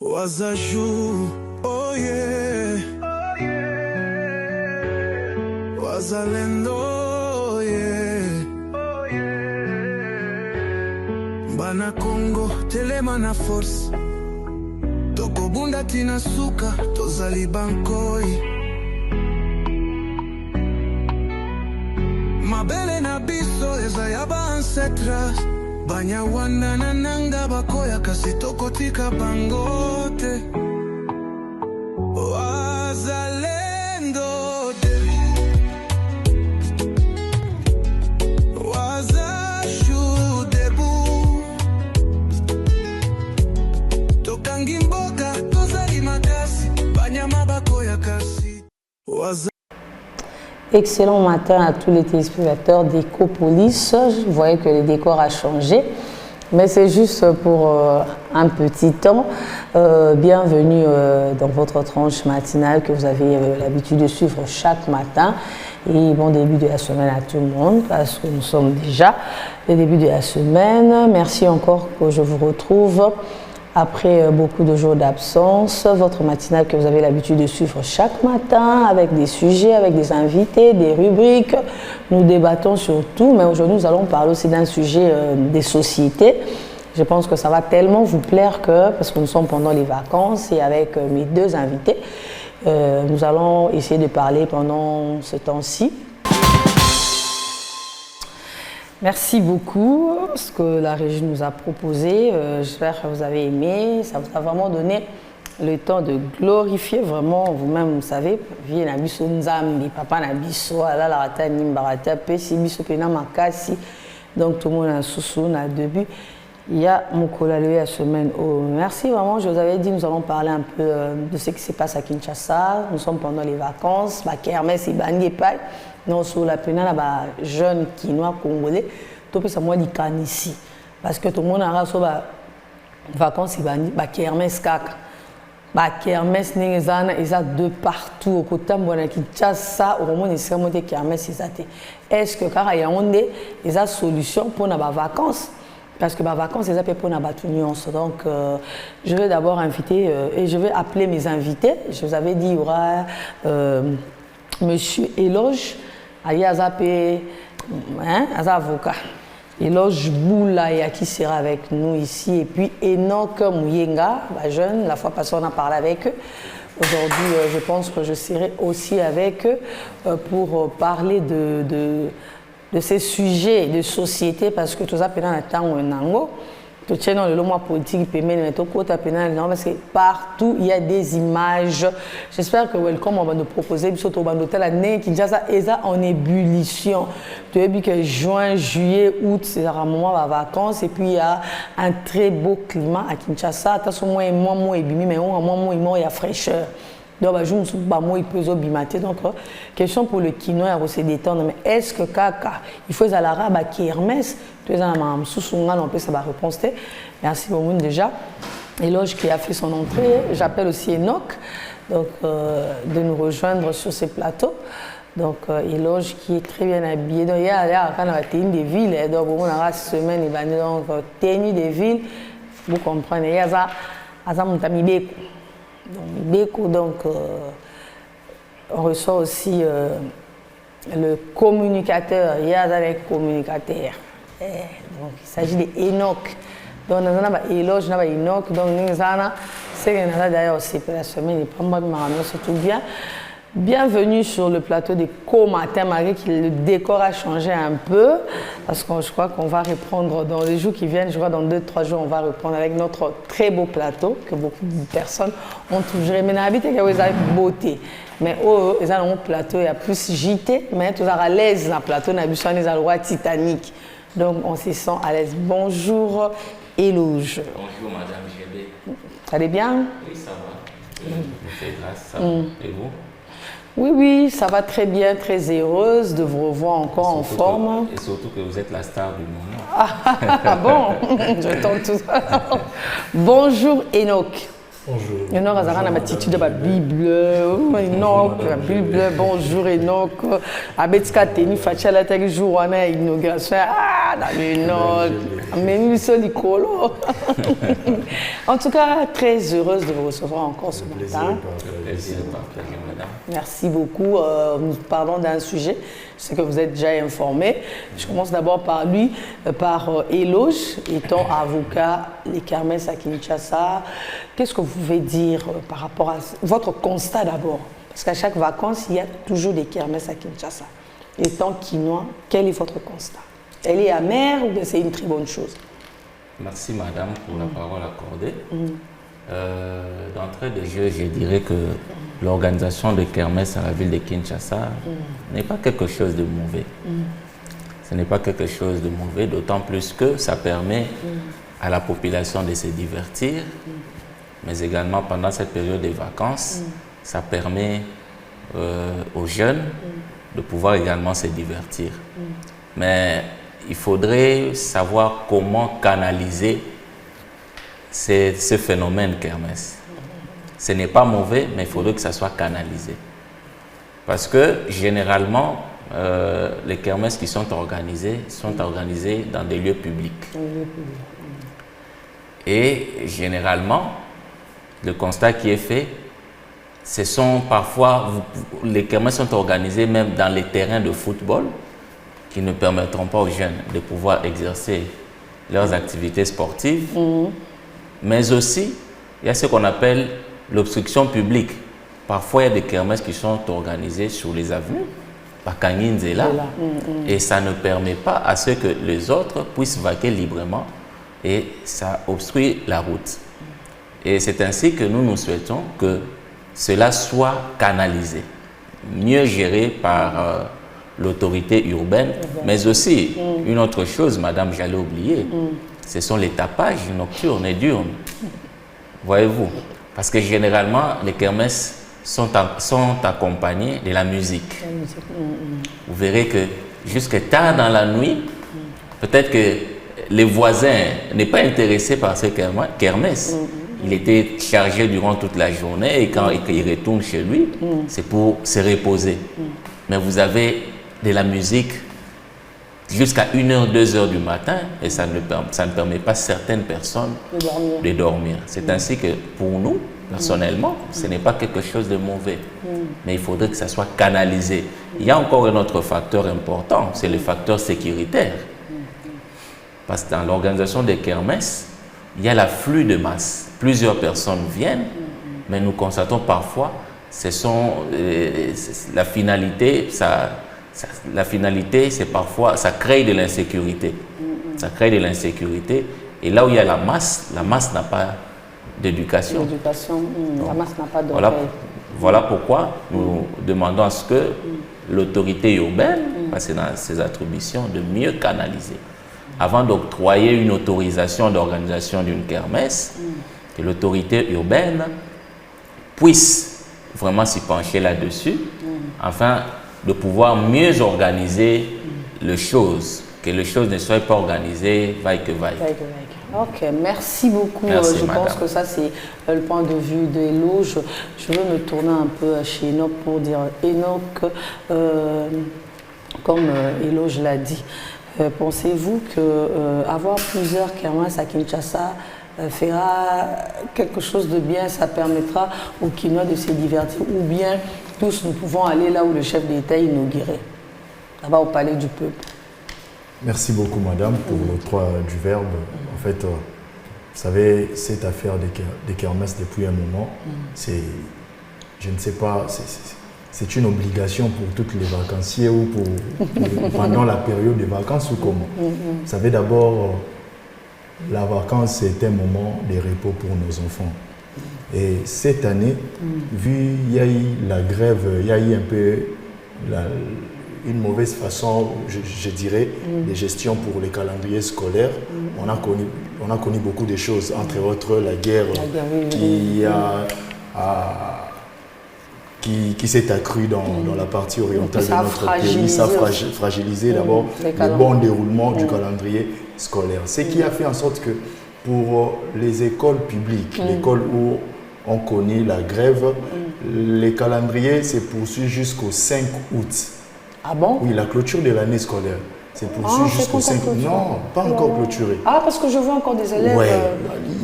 Wazaju, oh yeah. Wazalendo, oh yeah. Bana Congo, telema na force. Toko bunda tina suka, tozali bankoi. Mabele na biso, eza yaba ancestras. Banya wanda na nanga bakoya kasi toko tika bangote. Wazalendo debu, wazashu debu. Tokangi mboka, tozali makasi. Banya mabakoya kasi. Excellent matin à tous les téléspectateurs d'Ecopolis. Vous voyez que le décor a changé, mais c'est juste pour un petit temps. Bienvenue dans votre tranche matinale que vous avez l'habitude de suivre chaque matin. Et bon début de la semaine à tout le monde, parce que nous sommes déjà le début de la semaine. Merci encore que je vous retrouve après beaucoup de jours d'absence, votre matinale que vous avez l'habitude de suivre chaque matin avec des sujets, avec des invités, des rubriques. Nous débattons sur tout, mais aujourd'hui nous allons parler aussi d'un sujet des sociétés. Je pense que ça va tellement vous plaire que, parce que nous sommes pendant les vacances et avec mes deux invités, nous allons essayer de parler pendant ce temps-ci. Merci beaucoup, ce que la régie nous a proposé. J'espère que vous avez aimé. Ça vous a vraiment donné le temps de glorifier vraiment vous-même, vous savez. Vie na biso nzambi, papa na biso, ala la rata nimbarata, pesi biso pena makasi. Donc tout le monde a sous na début. Il y a mon collègue la semaine. Oh, merci vraiment. Je vous avais dit, nous allons parler un peu de ce qui se passe à Kinshasa. Nous sommes pendant les vacances. Kermesse et Bandiepai. Non, sur la pénale, les jeunes Quinois congolais, tout ça moi dit ici. Parce que tout le monde a reçu les vacances et Kermesse kaka. Kermesse n'engazana ils a de partout au côté de Kinshasa. Au moment où ils sont montés Kermesse ils ont. Est-ce que car il y a une solution pour les vacances? Parce que les vacances, c'est pour la nuance. Donc, je vais d'abord inviter et je vais appeler mes invités. Je vous avais dit, il y aura Monsieur Eloge, Ayazapé, avocat. Eloge Boulaya qui sera avec nous ici. Et puis Enoch Mouyenga, la jeune, la fois passée on a parlé avec eux. Aujourd'hui, je pense que je serai aussi avec eux pour parler de ces sujets de société, parce que tout ça, pendant le temps où on tout tient dans le mois politique, parce que partout il y a des images. J'espère que Welcome on va nous proposer surtout Kinshasa est en ébullition. Tu as vu que juin, juillet, août c'est un moment de vacances et puis il y a un très beau climat à Kinshasa. Attention moi mais il y a fraîcheur. Donc, question pour le Kinois à se détendre. Mais est-ce que Kaka, il faut à l'arabe à Kermesse, tu es en maman sous-songal, on peut savoir réponse. Merci beaucoup déjà. Eloge qui a fait son entrée. J'appelle aussi Enoch donc, de nous rejoindre sur ces plateaux. Donc, Eloge qui est très bien habillé. Donc, il y a quand on a tenue des villes. Donc, on a la semaine, il va donc tenue des villes. Vous comprenez. Il y a ça, donc, on reçoit aussi le communicateur, il y a des communicateurs. Donc, il s'agit d'Enoch. Donc, on a Eloge, on a Enoch. Donc, c'est d'ailleurs aussi pour la semaine, il prend surtout bien. Bienvenue sur le plateau des co-matins, malgré que le décor a changé un peu, parce que je crois qu'on va reprendre dans les jours qui viennent, je crois dans 2-3 jours, on va reprendre avec notre très beau plateau, que beaucoup de personnes ont toujours aimé. Mais il y a une beauté. Mais ils ont un plateau, il y a plus JT, mais tout à l'aise dans le plateau, il y a le Titanic. Donc on se sent à l'aise. Bonjour, Eloge. Bonjour, Madame Gébé. Ça allait bien? Oui, ça va. Vous faites grâce, ça va. Et vous? Oui, ça va très bien, très heureuse de vous revoir encore en forme. Et surtout que vous êtes la star du moment. Ah bon, je tente tout ça. Bonjour Enoch. Bonjour. Enoch a une attitude de la Bible. Enoch, la Bible, bonjour Enoch. Abetka Teni Fachala Tegi jour on a inauguration. Ah, non, mais nous sommes Nicolo. En tout cas, très heureuse de vous recevoir encore ce matin. Merci beaucoup. Nous parlons d'un sujet, je sais que vous êtes déjà informés. Je commence d'abord par lui, par Éloge, étant avocat les kermesses à Kinshasa. Qu'est-ce que vous pouvez dire par rapport à votre constat d'abord? Parce qu'à chaque vacances, il y a toujours des kermesses à Kinshasa. Étant quinois, quel est votre constat? Elle est amère ou bien c'est une très bonne chose? Merci madame pour la parole accordée. D'entrée de jeu, je dirais que l'organisation de kermesse à la ville de Kinshasa n'est pas quelque chose de mauvais. Ce n'est pas quelque chose de mauvais, d'autant plus que ça permet à la population de se divertir, mais également pendant cette période de vacances, ça permet aux jeunes de pouvoir également se divertir. Mais il faudrait savoir comment canaliser ce phénomène kermesse. Ce n'est pas mauvais, mais il faudrait que ça soit canalisé. Parce que généralement, les kermesses qui sont organisées dans des lieux publics. Et généralement, le constat qui est fait, ce sont parfois, les kermesses sont organisées même dans les terrains de football qui ne permettront pas aux jeunes de pouvoir exercer leurs activités sportives. Mais aussi, il y a ce qu'on appelle l'obstruction publique. Parfois, il y a des kermesses qui sont organisées sur les avenues, par Kanginzela, et ça ne permet pas à ce que les autres puissent vaquer librement et ça obstrue la route. Et c'est ainsi que nous souhaitons que cela soit canalisé, mieux géré par l'autorité urbaine, mais aussi une autre chose, madame, j'allais oublier, ce sont les tapages nocturnes et diurnes. Voyez-vous, parce que généralement, les kermesses sont accompagnés de la musique. Vous verrez que jusque tard dans la nuit, peut-être que les voisins n'est pas intéressés par ces kermesses. Il était chargé durant toute la journée et quand il retourne chez lui, c'est pour se reposer. Mais vous avez de la musique jusqu'à 1h, 2h du matin et ça ne permet pas à certaines personnes de dormir. C'est ainsi que pour nous, personnellement, ce n'est pas quelque chose de mauvais, mais il faudrait que ça soit canalisé. Il y a encore un autre facteur important, c'est le facteur sécuritaire. Parce que dans l'organisation des kermesses, il y a l'afflux de masse. Plusieurs personnes viennent, mais nous constatons parfois, la finalité, c'est parfois, ça crée de l'insécurité. Ça crée de l'insécurité. Et là où il y a la masse n'a pas d'éducation. La masse n'a pas de voilà pourquoi nous demandons à ce que l'autorité urbaine, parce que dans ses attributions, de mieux canaliser. Avant d'octroyer une autorisation d'organisation d'une kermesse, que l'autorité urbaine puisse vraiment s'y pencher là-dessus, afin de pouvoir mieux organiser les choses, que les choses ne soient pas organisées vaille que vaille. Ok, merci beaucoup. Merci, je madame. pense que ça, c'est le point de vue d'Éloge. Je veux me tourner un peu chez Enoch pour dire, Enoch, comme Éloge l'a dit, pensez-vous qu'avoir plusieurs kermesses à Kinshasa fera quelque chose de bien, ça permettra aux Kinois de se divertir, ou bien tous nous pouvons aller là où le chef d'État inaugurait, là-bas au palais du peuple? Merci beaucoup madame pour l'octroi du verbe. En fait, vous savez, cette affaire des kermesses depuis un moment, je ne sais pas, c'est une obligation pour tous les vacanciers ou pendant la période des vacances ou comment. Vous savez, d'abord, la vacance, c'est un moment de repos pour nos enfants. Et cette année, vu qu'il y a eu la grève, il y a eu un peu une mauvaise façon, je dirais, de gestion pour les calendriers scolaires. On a connu beaucoup de choses, entre autres la guerre qui s'est accrue dans la partie orientale de notre pays. Ça a fragilisé d'abord le bon déroulement du calendrier scolaire. Ce qui a fait en sorte que pour les écoles publiques, l'école où on connaît la grève, les calendriers se poursuivent jusqu'au 5 août. Ah bon? Oui, la clôture de l'année scolaire. c'est poursuivi jusqu'au 5 août. Non, pas encore clôturé. Ah, parce que je vois encore des élèves. Ouais,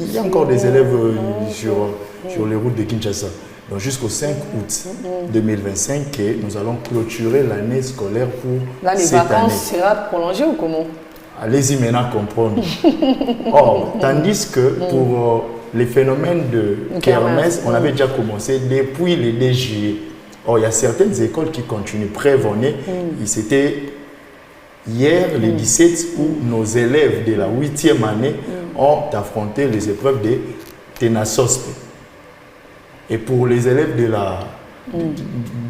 il y a encore des élèves sur les routes de Kinshasa. Donc jusqu'au 5 août 2025, nous allons clôturer l'année scolaire pour là, les cette vacances année. sera prolongées ou comment? Allez-y maintenant comprendre. Or, tandis que pour les phénomènes de kermesse, on avait déjà commencé depuis le 2 juillet. Or, il y a certaines écoles qui continuent. Prévenez, c'était hier, le 17, où nos élèves de la 8e année ont affronté les épreuves de TENASOSP. Et pour les élèves de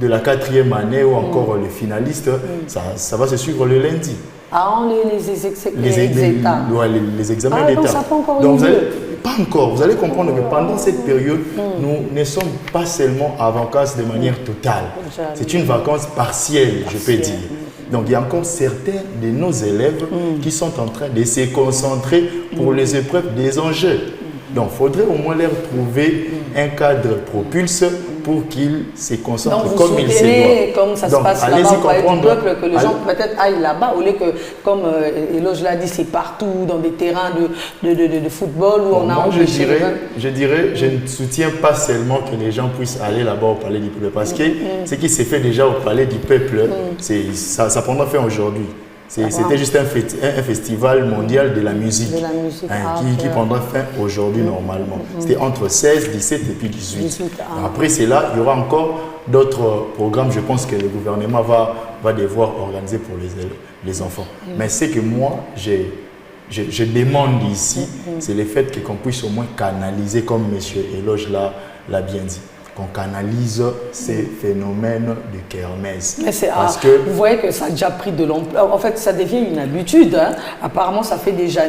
la 4e année ou encore les finalistes, ça va se suivre le lundi. Ah, les examens d'État. Donc ça n'a pas encore donc, eu lieu. pas encore. Vous allez comprendre que pendant cette période, nous ne sommes pas seulement en vacances de manière totale. C'est une vacance partielle, je peux dire. Donc il y a encore certains de nos élèves qui sont en train de se concentrer pour les épreuves des enjeux. Donc il faudrait au moins leur trouver un cadre propulse pour qu'ils se concentrent comme il se doit. Comme ça se passe là-bas au palais du peuple, que les gens peut-être aillent là-bas, au lieu que, comme Eloge l'a dit, c'est partout dans des terrains de football où on a empêché. Je dirais, je ne soutiens pas seulement que les gens puissent aller là-bas au palais du peuple, parce que ce qui s'est fait déjà au palais du peuple, ça prendra fin aujourd'hui. C'était juste un festival mondial de la musique, qui prendra fin aujourd'hui normalement. C'était entre 16, 17 et puis 18. Après cela, il y aura encore d'autres programmes, je pense que le gouvernement va devoir organiser pour les enfants. Mais ce que moi, je demande ici, c'est le fait qu'on puisse au moins canaliser, comme M. Eloge l'a bien dit, qu'on canalise ces phénomènes de kermesse. Mais vous voyez que ça a déjà pris de l'ampleur. En fait, ça devient une habitude. Hein. Apparemment, ça fait déjà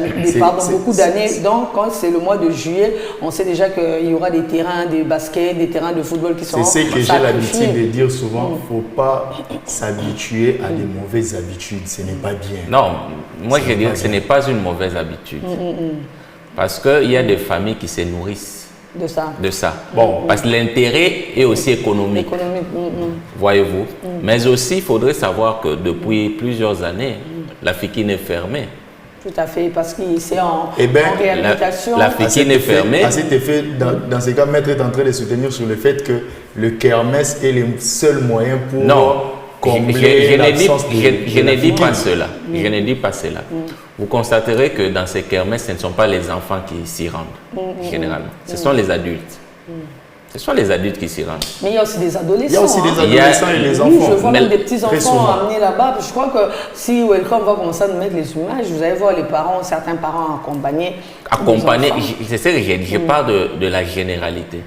beaucoup d'années. Donc, quand c'est le mois de juillet, on sait déjà qu'il y aura des terrains de basket, des terrains de football qui seront sacrifiés. C'est ce que j'ai l'habitude de dire souvent. Il ne faut pas s'habituer à des mauvaises habitudes. Ce n'est pas bien. Non, moi je dis que ce n'est pas une mauvaise habitude. Parce qu'il y a des familles qui se nourrissent de ça. Bon, parce que l'intérêt est aussi économique. Voyez-vous. Mais aussi, il faudrait savoir que depuis plusieurs années, la FIKIN est fermée. Tout à fait, parce que c'est en réhabilitation. La FIKIN est fermée. À cet effet, dans ces cas, Maître est en train de soutenir sur le fait que le kermesse est le seul moyen pour combler l'absence de je ne dis pas cela. Je ne dis pas cela. Vous constaterez que dans ces kermesses, ce ne sont pas les enfants qui s'y rendent, généralement. Ce sont les adultes. Ce sont les adultes qui s'y rendent. Mais il y a aussi des adolescents. Il y a aussi des adolescents et des enfants. Oui, je vois même des petits-enfants amenés là-bas. Je crois que si Welcome va commencer à nous mettre les images, vous allez voir les parents, certains parents accompagnés. C'est ça que j'ai dit. Je parle de la généralité.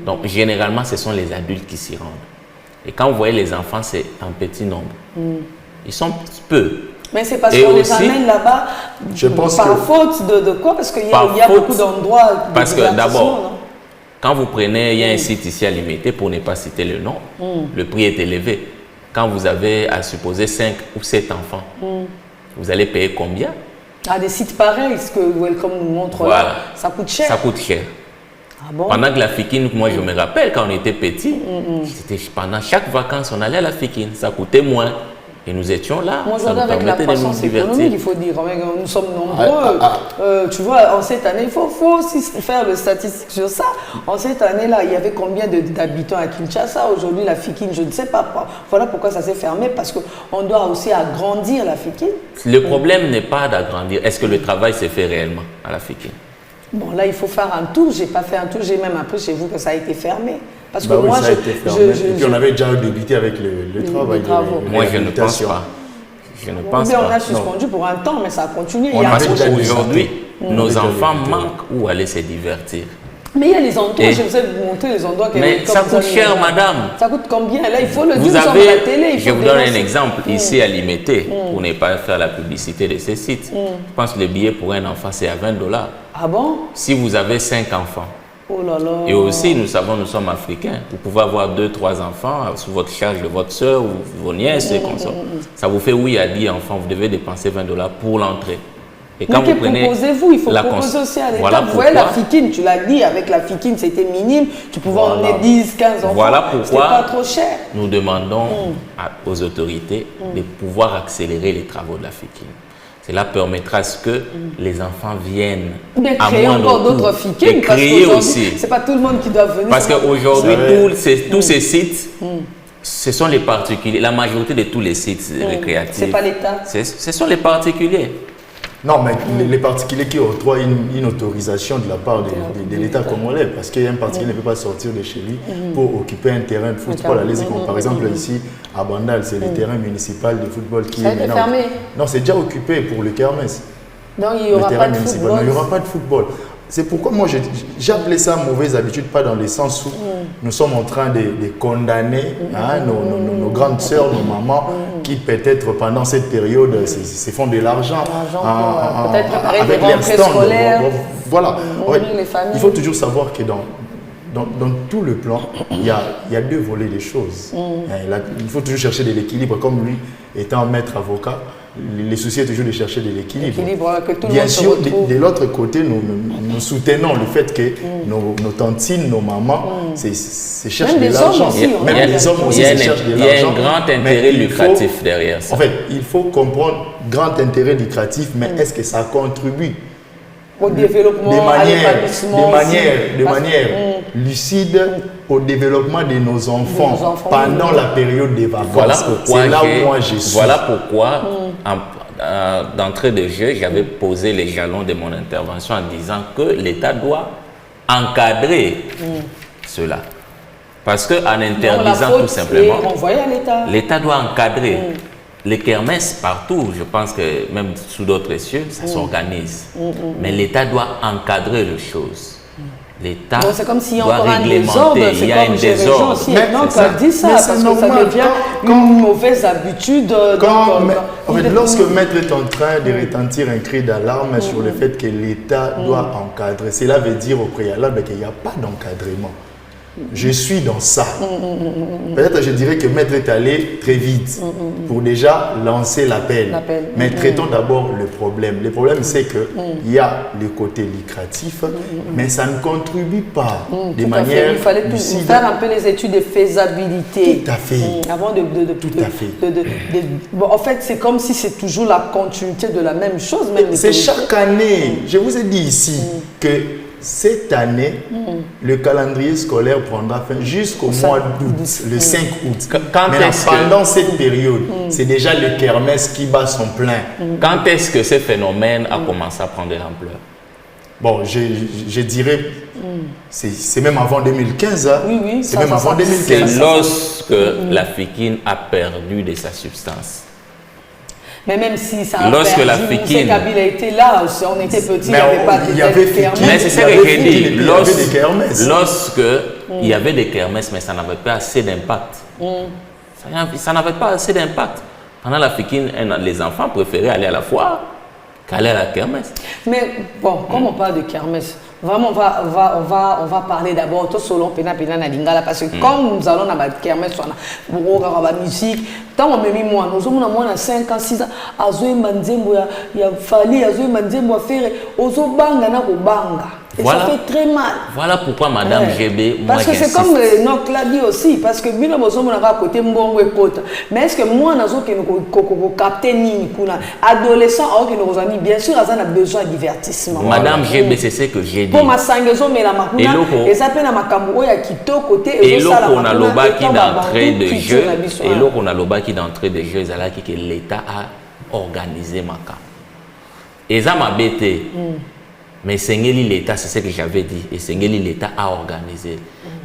Donc, généralement, ce sont les adultes qui s'y rendent. Et quand vous voyez les enfants, c'est en petit nombre. Ils sont peu. Mais c'est parce qu'on les amène là-bas par faute de quoi? Parce qu'il y a beaucoup d'endroits. Parce que d'abord, quand vous prenez, il y a un site ici à Limité, pour ne pas citer le nom, le prix est élevé. Quand vous avez à supposer 5 ou 7 enfants, vous allez payer combien? Des sites pareils, ce que Welcome nous montre là, ça coûte cher. Ça coûte cher. Bon? Pendant que la FIKIN, moi je me rappelle quand on était petit, pendant chaque vacances, on allait à la FIKIN, ça coûtait moins. Et nous étions là. Moi, je regarde avec la croissance économique, il faut dire, nous sommes nombreux. Tu vois, en cette année, il faut aussi faire le statistique sur ça. En cette année-là, il y avait combien d'habitants à Kinshasa? Aujourd'hui, la FIKIN, je ne sais pas. Voilà pourquoi ça s'est fermé, parce qu'on doit aussi agrandir la FIKIN. Le problème n'est pas d'agrandir. Est-ce que le travail s'est fait réellement à la FIKIN? Bon, là, il faut faire un tour. Je n'ai pas fait un tour. J'ai même appris chez vous que ça a été fermé. Parce que oui, moi, ça a été fermé. Et puis on avait déjà débuté avec le travail. Moi, je ne pense pas. Je ne pense pas. On a suspendu pour un temps, mais ça a continué. Aujourd'hui, nos enfants manquent où aller se divertir. Mais il y a les endroits, je vous ai montré les endroits. Mais ça coûte cher, madame. Ça coûte combien? Là, il faut le dire sur la télé. Je vous donne un exemple. Ici, à Limité, pour ne pas faire la publicité de ces sites, je pense que le billet pour un enfant, c'est à $20. Ah bon? Si vous avez 5 enfants. Oh là là. Et aussi, nous savons, nous sommes africains. Vous pouvez avoir 2, 3 enfants sous votre charge de votre soeur ou vos nièces et comme ça. Ça vous fait 8 à 10 enfants. Vous devez dépenser $20 pour l'entrée. Et quand vous prenez proposez-vous, il faut proposer aussi à l'État. Voilà vous voyez la Fikine, tu l'as dit, avec la Fikine c'était minime, tu pouvais emmener 10, 15 enfants, voilà pourquoi c'était pas trop cher. Nous demandons aux autorités de pouvoir accélérer les travaux de la Fikine. Cela permettra à ce que les enfants viennent à créer encore d'autres Fikines, parce qu'aujourd'hui, c'est pas tout le monde qui doit venir. Parce qu'aujourd'hui, tous ces sites, ce sont les particuliers, la majorité de tous les sites récréatifs. C'est pas l'État. Ce sont les particuliers. Non, mais les particuliers qui octroient une autorisation de la part de l'État congolais, parce qu'un particulier ne peut pas sortir de chez lui pour occuper un terrain de football. Par exemple, ici, à Bandal, c'est le terrain municipal de football qui est maintenant... fermé. Non, c'est déjà occupé pour le kermesse. Non, il n'y aura pas de football. Non, il n'y aura pas de football. C'est pourquoi moi j'appelais ça mauvaise habitude, pas dans le sens où nous sommes en train de condamner nos grandes sœurs, nos mamans, qui peut-être pendant cette période se font de l'argent avec les stands. Voilà. Il faut toujours savoir que dans tout le plan, il y a deux volets des choses. Il faut toujours chercher de l'équilibre, comme lui étant maître avocat. Les soucis est toujours de chercher de l'équilibre. Bien sûr, de l'autre côté, nous soutenons le fait que nos tantines, nos mamans, se cherchent de l'argent. Même les hommes aussi se cherchent de l'argent. Il y a un grand intérêt lucratif derrière ça. En fait, il faut comprendre grand intérêt lucratif, mais est-ce que ça contribue au développement, de manière lucide au développement de nos enfants pendant la période des vacances. C'est là où moi je suis. Voilà pourquoi, d'entrée de jeu, j'avais posé les jalons de mon intervention en disant que l'État doit encadrer cela. Parce qu'en interdisant tout simplement, l'État doit encadrer. Les kermesses partout, je pense que même sous d'autres cieux, ça s'organise. Mais l'État doit encadrer les choses. L'État doit réglementer. Il y a un désordre. Maintenant, tu as dit ça, parce que ça devient une mauvaise habitude. Lorsque maître est en train de retentir un cri d'alarme sur le fait que l'État doit encadrer, cela veut dire au préalable qu'il n'y a pas d'encadrement. Je suis dans ça. Peut-être je dirais que maître est allé très vite pour déjà lancer l'appel. Mais traitons d'abord le problème. Le problème, c'est qu'il y a le côté lucratif, mais ça ne contribue pas de manière. Il fallait faire un peu les études de faisabilité. Tout à fait. Avant en fait, c'est comme si c'est toujours la continuité de la même chose. C'est chaque année. Je vous ai dit ici que cette année, le calendrier scolaire prendra fin jusqu'au mois d'août, le 5 août. Pendant cette période, c'est déjà le kermesse qui bat son plein. Quand est-ce que ce phénomène a commencé à prendre de l'ampleur? Bon, je dirais, c'est même avant 2015. Oui, c'est même avant 2015. C'est lorsque la Fikine a perdu de sa substance. Mais même si ça a lorsque perdu, la Fikine, Kabila était là, on était petits, il n'y avait pas de kermesse. Mais c'est ça que j'ai dit. Lorsque il y avait des kermesses, mais ça n'avait pas assez d'impact. Ça n'avait pas assez d'impact. Pendant la Fikine, les enfants préféraient aller à la foire qu'aller à la kermesse. Mais bon, comme on parle de kermesse, vraiment, on va parler d'abord tout selon Pena na Lingala, parce que comme nous allons dans la kermesse, on a la musique. Tant on m'a mis moi, nous sommes à 5 ans, 6 ans, Azoé Manzembo, il y a fallu Azoé Manzembo faire Ozo Banga na Banga. Et ça fait très mal. Voilà pourquoi Madame GB, moi parce que c'est comme Noc l'a dit aussi, parce que bien nous sommes à côté Mbongo et Kota. Mais est-ce que moi, nous avons capté ni adolescent, alors que nous avons bien sûr, nous avons besoin de divertissement. Madame GB, c'est ce que j'ai dit. Pour ma sangaison, mais la makuna, et ça fait la makambo ya kito côté. Et là, on a l'oba qui d'entrée de jeu, et là, on a l'oba qui d'entrée de jeu, c'est là que l'État a organisé ma camp. Et ça m'a bêté. Mais Sengeli l'État, c'est ce que j'avais dit. Et Sengeli l'État a organisé.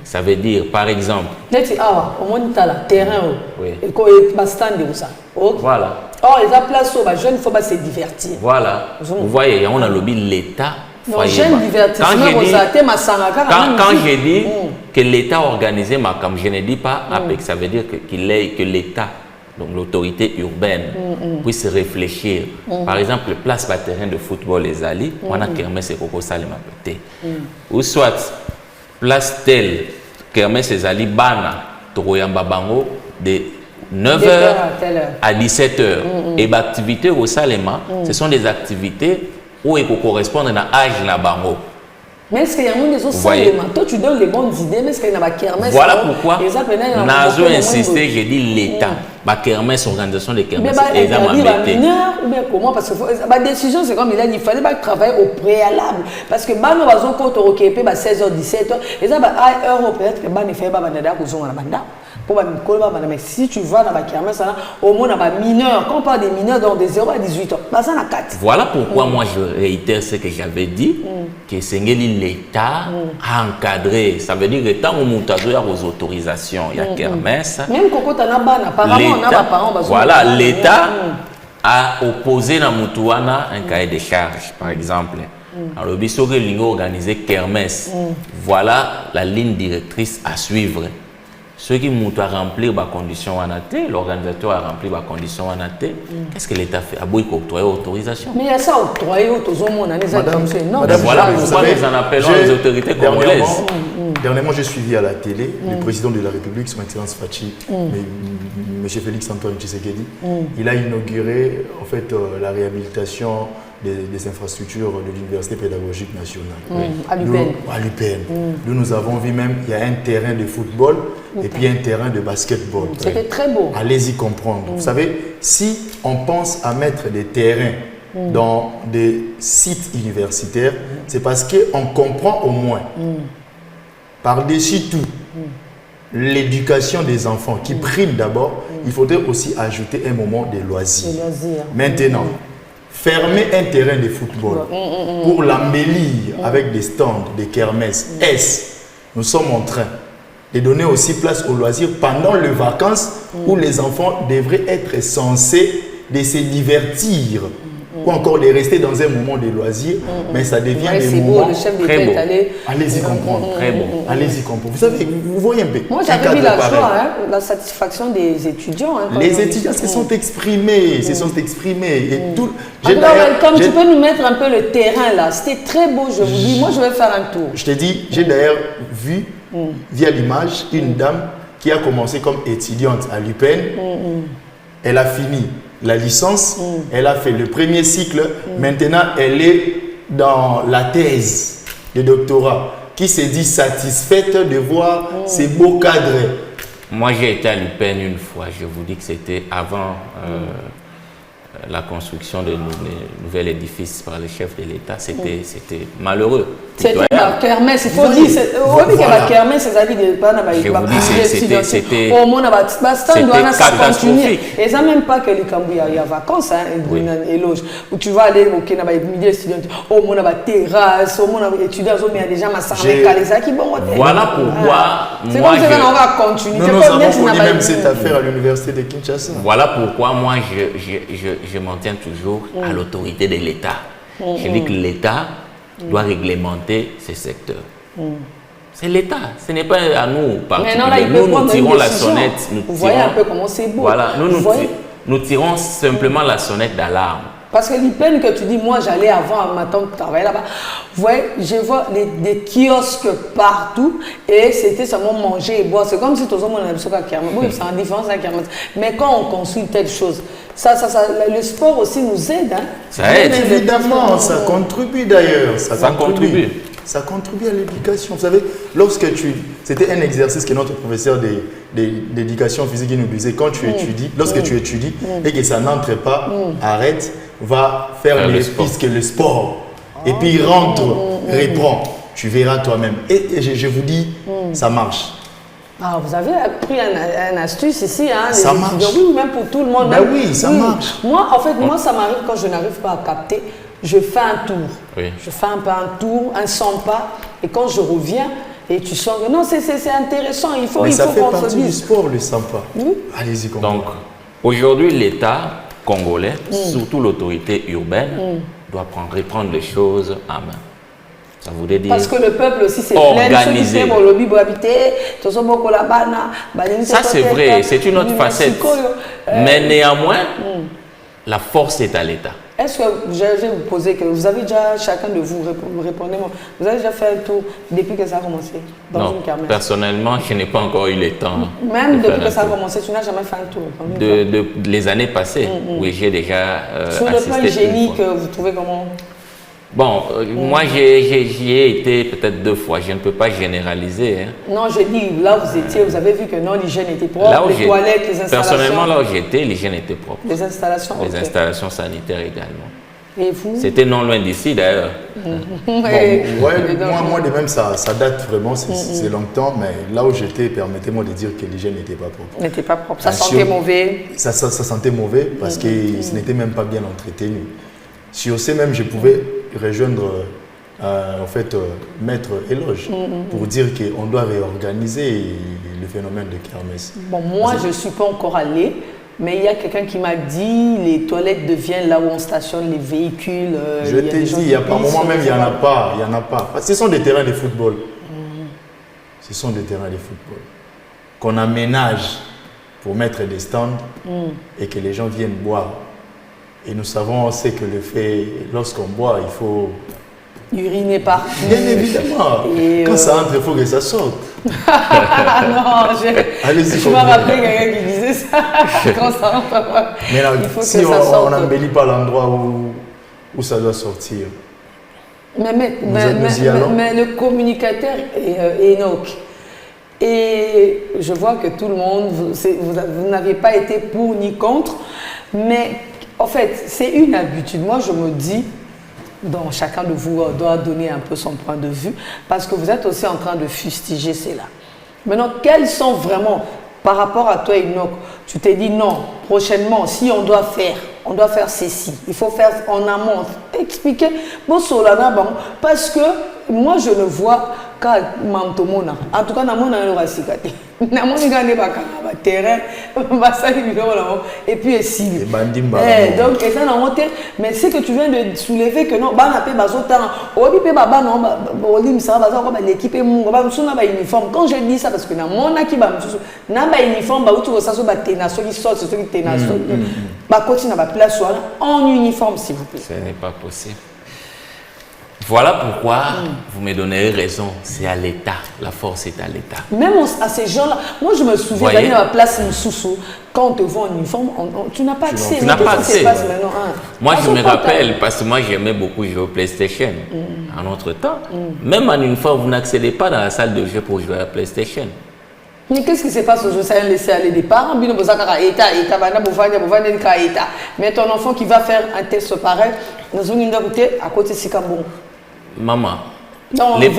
Ça veut dire, par exemple. Au moins, tu as le terrain. Oui. Et voilà. Or, ils ont place aux jeunes, il faut se divertir. Voilà. Vous voyez, on a lobby l'État. Quand j'ai dit que l'État a organisé ma camp, je ne dis pas APEC. Ça veut dire que l'État, donc l'autorité urbaine, puisse réfléchir. Par exemple, place le terrain de football les alliés, on a kermesse et Koko Salima pété. Ou soit, place telle, kermesse les alliés, Bana, Toroyamba Bango, de 9h à 17h. Et l'activité au Salima, ce sont des activités où il correspond à l'âge na bango. Mais est-ce qu'il y a des autres toi tu donnes les bonnes idées, mais est-ce qu'il y a des kermesses? Voilà pourquoi Nazo insisté, j'ai dit l'État, ma kermesse, organisation des kermesses, et ça m'a comment? Parce que la décision, c'est comme il a dit, il fallait pas travailler au préalable. Parce que bah, nous avons quand on 16h, 17h, et ça, heure peut-être que bah, ne fait pas banada pour son banda. Mais si tu vas dans la kermesse, au moins dans les mineurs, quand on parle des mineurs dans des 0 à 18 ans, bah, ça n'a 4. Voilà pourquoi moi je réitère ce que j'avais dit, que c'est l'État a encadré. Ça veut dire que tant qu'il y a aux autorisations, il y a kermesse. Même quand on a ban, apparemment, on a parents. Voilà, l'État a opposé dans Moutouana un cahier de charges, par exemple. Alors, il faut organiser kermesse. Voilà la ligne directrice à suivre. Ceux qui ont rempli les conditions en AT, l'organisateur a rempli les conditions en AT, qu'est-ce que l'État fait? Il a octroyé l'autorisation. Mais il y a ça octroyé aux hommes, voilà pourquoi nous en appelons les autorités congolaises. Dernièrement, j'ai suivi à la télé le président de la République, son Excellence Fachi, M. Félix Antoine Tshisekedi. Il a inauguré en fait, la réhabilitation des infrastructures de l'Université pédagogique nationale. À l'UPN. À l'UPN. Nous avons vu même, il y a un terrain de football et puis un terrain de basketball. C'était très beau. Allez-y comprendre. Vous savez, si on pense à mettre des terrains dans des sites universitaires, c'est parce qu'on comprend au moins, par-dessus tout, l'éducation des enfants qui prime d'abord, il faudrait aussi ajouter un moment de loisirs. Maintenant, fermer un terrain de football pour l'embellir avec des stands, des kermesses, nous sommes en train de donner aussi place aux loisirs pendant les vacances où les enfants devraient être censés de se divertir ou encore de rester dans un moment de loisir, mais ça devient des moments très beaux. Allez-y comprendre. Très bon. Allez-y comprendre. Vous savez, vous voyez un peu. Moi, j'avais vu la joie, la satisfaction des étudiants. Les étudiants se sont exprimés, Et tout. Comme tu peux nous mettre un peu le terrain là, c'était très beau, je vous dis. Moi, je vais faire un tour. Je te dis, j'ai d'ailleurs vu, via l'image, une dame qui a commencé comme étudiante à l'UPN. Elle a fini la licence, elle a fait le premier cycle, maintenant elle est dans la thèse de doctorat, qui se dit satisfaite de voir ces beaux cadres. Moi j'ai été à l'UPN une fois, je vous dis que c'était avant la construction de nouvel édifice par le chef de l'État, c'était malheureux. C'était la kermesse, il faut dire, que la kermesse, c'est-à-dire je vous dis, c'était catastrophique. Et ça même pas que les Cambouis, il y a vacances, et loge, où tu vas aller au Kenya, il y a des étudiants, au monde à terrasse, au monde à étudiants, il y a déjà ma qui bon. Voilà pourquoi c'est comme ça qu'on va continuer. Nous avons connu même cette affaire à l'université de Kinshasa. Voilà pourquoi moi je m'en tiens toujours à l'autorité de l'État. Je dis que l'État doit réglementer ces secteurs. C'est l'État, ce n'est pas à nous particulièrement. Nous tirons la sonnette. Vous voyez un peu comment c'est beau. Voilà, nous tirons simplement la sonnette d'alarme. Parce que l'IPN que tu dis, moi j'allais avant ma tante travailler là-bas, vous voyez, je vois des kiosques partout et c'était seulement manger et boire. C'est comme si tout le monde avait besoin de kermesse. Oui, c'est en différence avec kermesse. Mais quand on construit telle chose, le sport aussi nous aide. Ça aide. Évidemment, ça contribue d'ailleurs. Ça contribue. Ça contribue à l'éducation. Vous savez, c'était un exercice que notre professeur d'éducation physique nous disait, quand tu étudies, lorsque tu étudies et que ça n'entre pas, arrête, va faire le sport. Et puis rentre, reprends. Tu verras toi-même. Et je vous dis, ça marche. Ah, vous avez appris une astuce ici, ça marche. Oui, même pour tout le monde. Ben oui, ça marche. Moi, en fait, ça m'arrive quand je n'arrive pas à capter, je fais un tour. Oui. Je fais un peu un tour, un 100 pas, et quand je reviens, et tu sens que non, c'est intéressant, il faut qu'on se dise. Ça fait partie du sport, le 100 pas. Allez-y, donc, aujourd'hui, l'État congolais, surtout l'autorité urbaine, doit reprendre les choses en main. Ça voudrait dire parce que le peuple aussi c'est organisé. Ça c'est vrai, c'est une autre facette. Mais néanmoins, la force est à l'État. Est-ce que je vais vous poser que vous avez déjà, chacun de vous, répondez-moi, vous avez déjà fait un tour depuis que ça a commencé dans une kermesse? Personnellement, je n'ai pas encore eu le temps. Même depuis que ça a commencé, tu n'as jamais fait un tour? Les années passées, oui, j'ai déjà sur le plan hygiénique, vous trouvez comment? Bon, moi j'y ai été peut-être 2 fois, je ne peux pas généraliser. Hein. Non, je dis, là où vous étiez, vous avez vu que non, l'hygiène était propre, Là où les toilettes, les installations. Personnellement, là où j'étais, l'hygiène était propre. Les installations. Les installations sanitaires également. Et vous? C'était non loin d'ici d'ailleurs. Bon, ouais, moi de même, ça date vraiment, c'est longtemps, mais là où j'étais, permettez-moi de dire que l'hygiène n'était pas propre. N'était pas propre, ça sentait mauvais. Ça sentait mauvais parce que ce n'était même pas bien entretenu. Sur ce même, je pouvais rejoindre en fait, Maître Éloge pour dire qu'on doit réorganiser le phénomène de kermesse. Bon, moi, je ne suis pas encore allée. Mais il y a quelqu'un qui m'a dit les toilettes deviennent là où on stationne les véhicules. Je t'ai dit, il y a par moment même, il n'y en a pas. Il y en a pas. Parce que ce sont des terrains de football. Ce sont des terrains de football qu'on aménage pour mettre des stands et que les gens viennent boire. Et nous savons, c'est que le fait, lorsqu'on boit, il faut... uriner partout. Bien évidemment. Et quand ça entre, il faut que ça sorte. Non, allez-y. Je me rappelais quelqu'un qui disait ça. Quand ça rentre, mais là, il faut si que ça sorte. On n'embellit pas l'endroit où ça doit sortir. Mais le communicateur est Enoch. Et je vois que tout le monde, vous n'avez pas été pour ni contre. Mais en fait, c'est une habitude. Moi, je me dis... Donc, chacun de vous doit donner un peu son point de vue parce que vous êtes aussi en train de fustiger cela. Maintenant, quels sont vraiment, par rapport à toi, Enoch, tu t'es dit non, prochainement, si on doit faire ceci, il faut faire en amont, expliquer, bon, parce que moi, je ne vois qu'à Mantomona. En tout cas, dans mon aérobasikate. Terrain, et puis ici. Donc, et ça, mais c'est que tu viens de soulever que non, l'équipe est uniforme. Quand je dis ça, parce que dans mon équipe, uniforme, en uniforme, s'il vous plaît. Ce n'est pas possible. Voilà pourquoi vous me donnez raison, c'est à l'État, la force est à l'État. Même à ces gens-là, moi je me souviens d'aller à la place Moussoussou, quand on te voit en uniforme, tu n'as pas accès. Tu n'as pas accès. Moi je me rappelle, parce que moi j'aimais beaucoup jouer au PlayStation en notre temps. Même en uniforme, vous n'accédez pas dans la salle de jeu pour jouer à la PlayStation. Mais qu'est-ce qui se passe aujourd'hui? Ça a laissé aller des parents. Mais ton enfant qui va faire un test pareil, à côté de Sikambon. Maman, non, les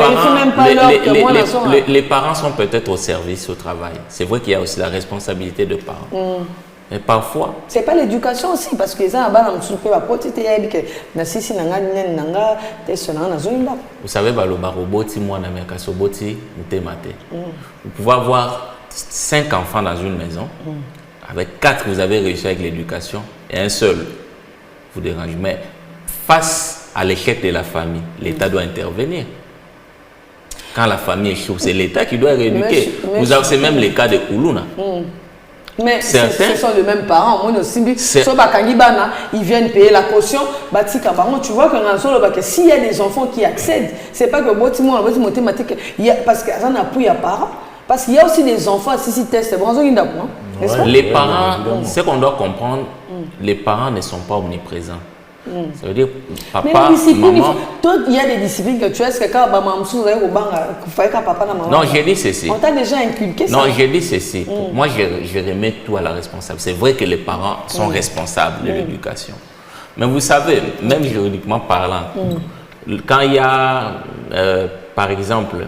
parents sont peut-être au service au travail. C'est vrai qu'il y a aussi la responsabilité de parents. Mais parfois... C'est pas l'éducation aussi, parce que ça, vous savez, vous pouvez avoir 5 enfants dans une maison. Avec 4, vous avez réussi avec l'éducation. Et un seul vous dérange. Mais face à l'échec de la famille, l'État doit intervenir. Quand la famille échoue, c'est l'État qui doit rééduquer. C'est même le cas de Koulouna. Mais ce sont les mêmes parents. Ils viennent payer la caution. Tu vois que s'il y a des enfants qui accèdent, c'est pas que parce que ça n'a plus de parents. Parce qu'il y a aussi des enfants si testent. Les parents, ce qu'on doit comprendre, les parents ne sont pas omniprésents. Ça veut dire papa, maman. Il y a des disciplines que tu as. Non, j'ai dit ceci. On t'a déjà inculqué ça. Non, j'ai dit ceci. Moi, je remets tout à la responsable. C'est vrai que les parents sont responsables de l'éducation. Mais vous savez, même juridiquement parlant, quand il y a, par exemple,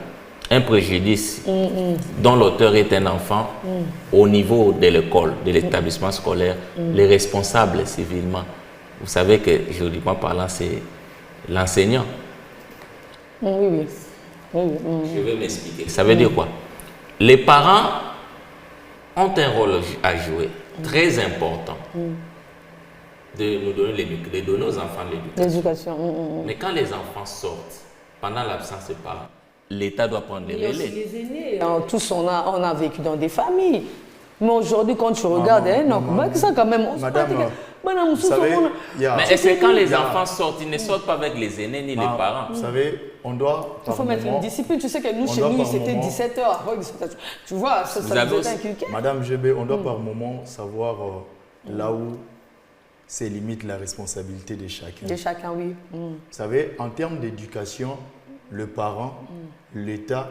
un préjudice dont l'auteur est un enfant, au niveau de l'école, de l'établissement scolaire, les responsables civilement, vous savez que juridiquement parlant, c'est l'enseignant. Oui. Je vais m'expliquer. Ça veut dire quoi? Les parents ont un rôle à jouer très important de nous donner de donner aux enfants l'éducation. Mais quand les enfants sortent, pendant l'absence des parents, l'État doit prendre les relais. Les aînés, tous on a vécu dans des familles. Mais aujourd'hui, quand tu regardes, ça quand même. Madame, vous savez, mais est-ce que quand les enfants sortent, ils ne sortent pas avec les aînés ni les parents? Vous savez, on doit... Il faut mettre une discipline. Tu sais que nous, chez nous, c'était 17h. Tu vois, ça nous a inculqué. Madame GB, on doit par moment savoir là où c'est limite la responsabilité de chacun. De chacun, oui. Vous savez, en termes d'éducation, le parent, l'État,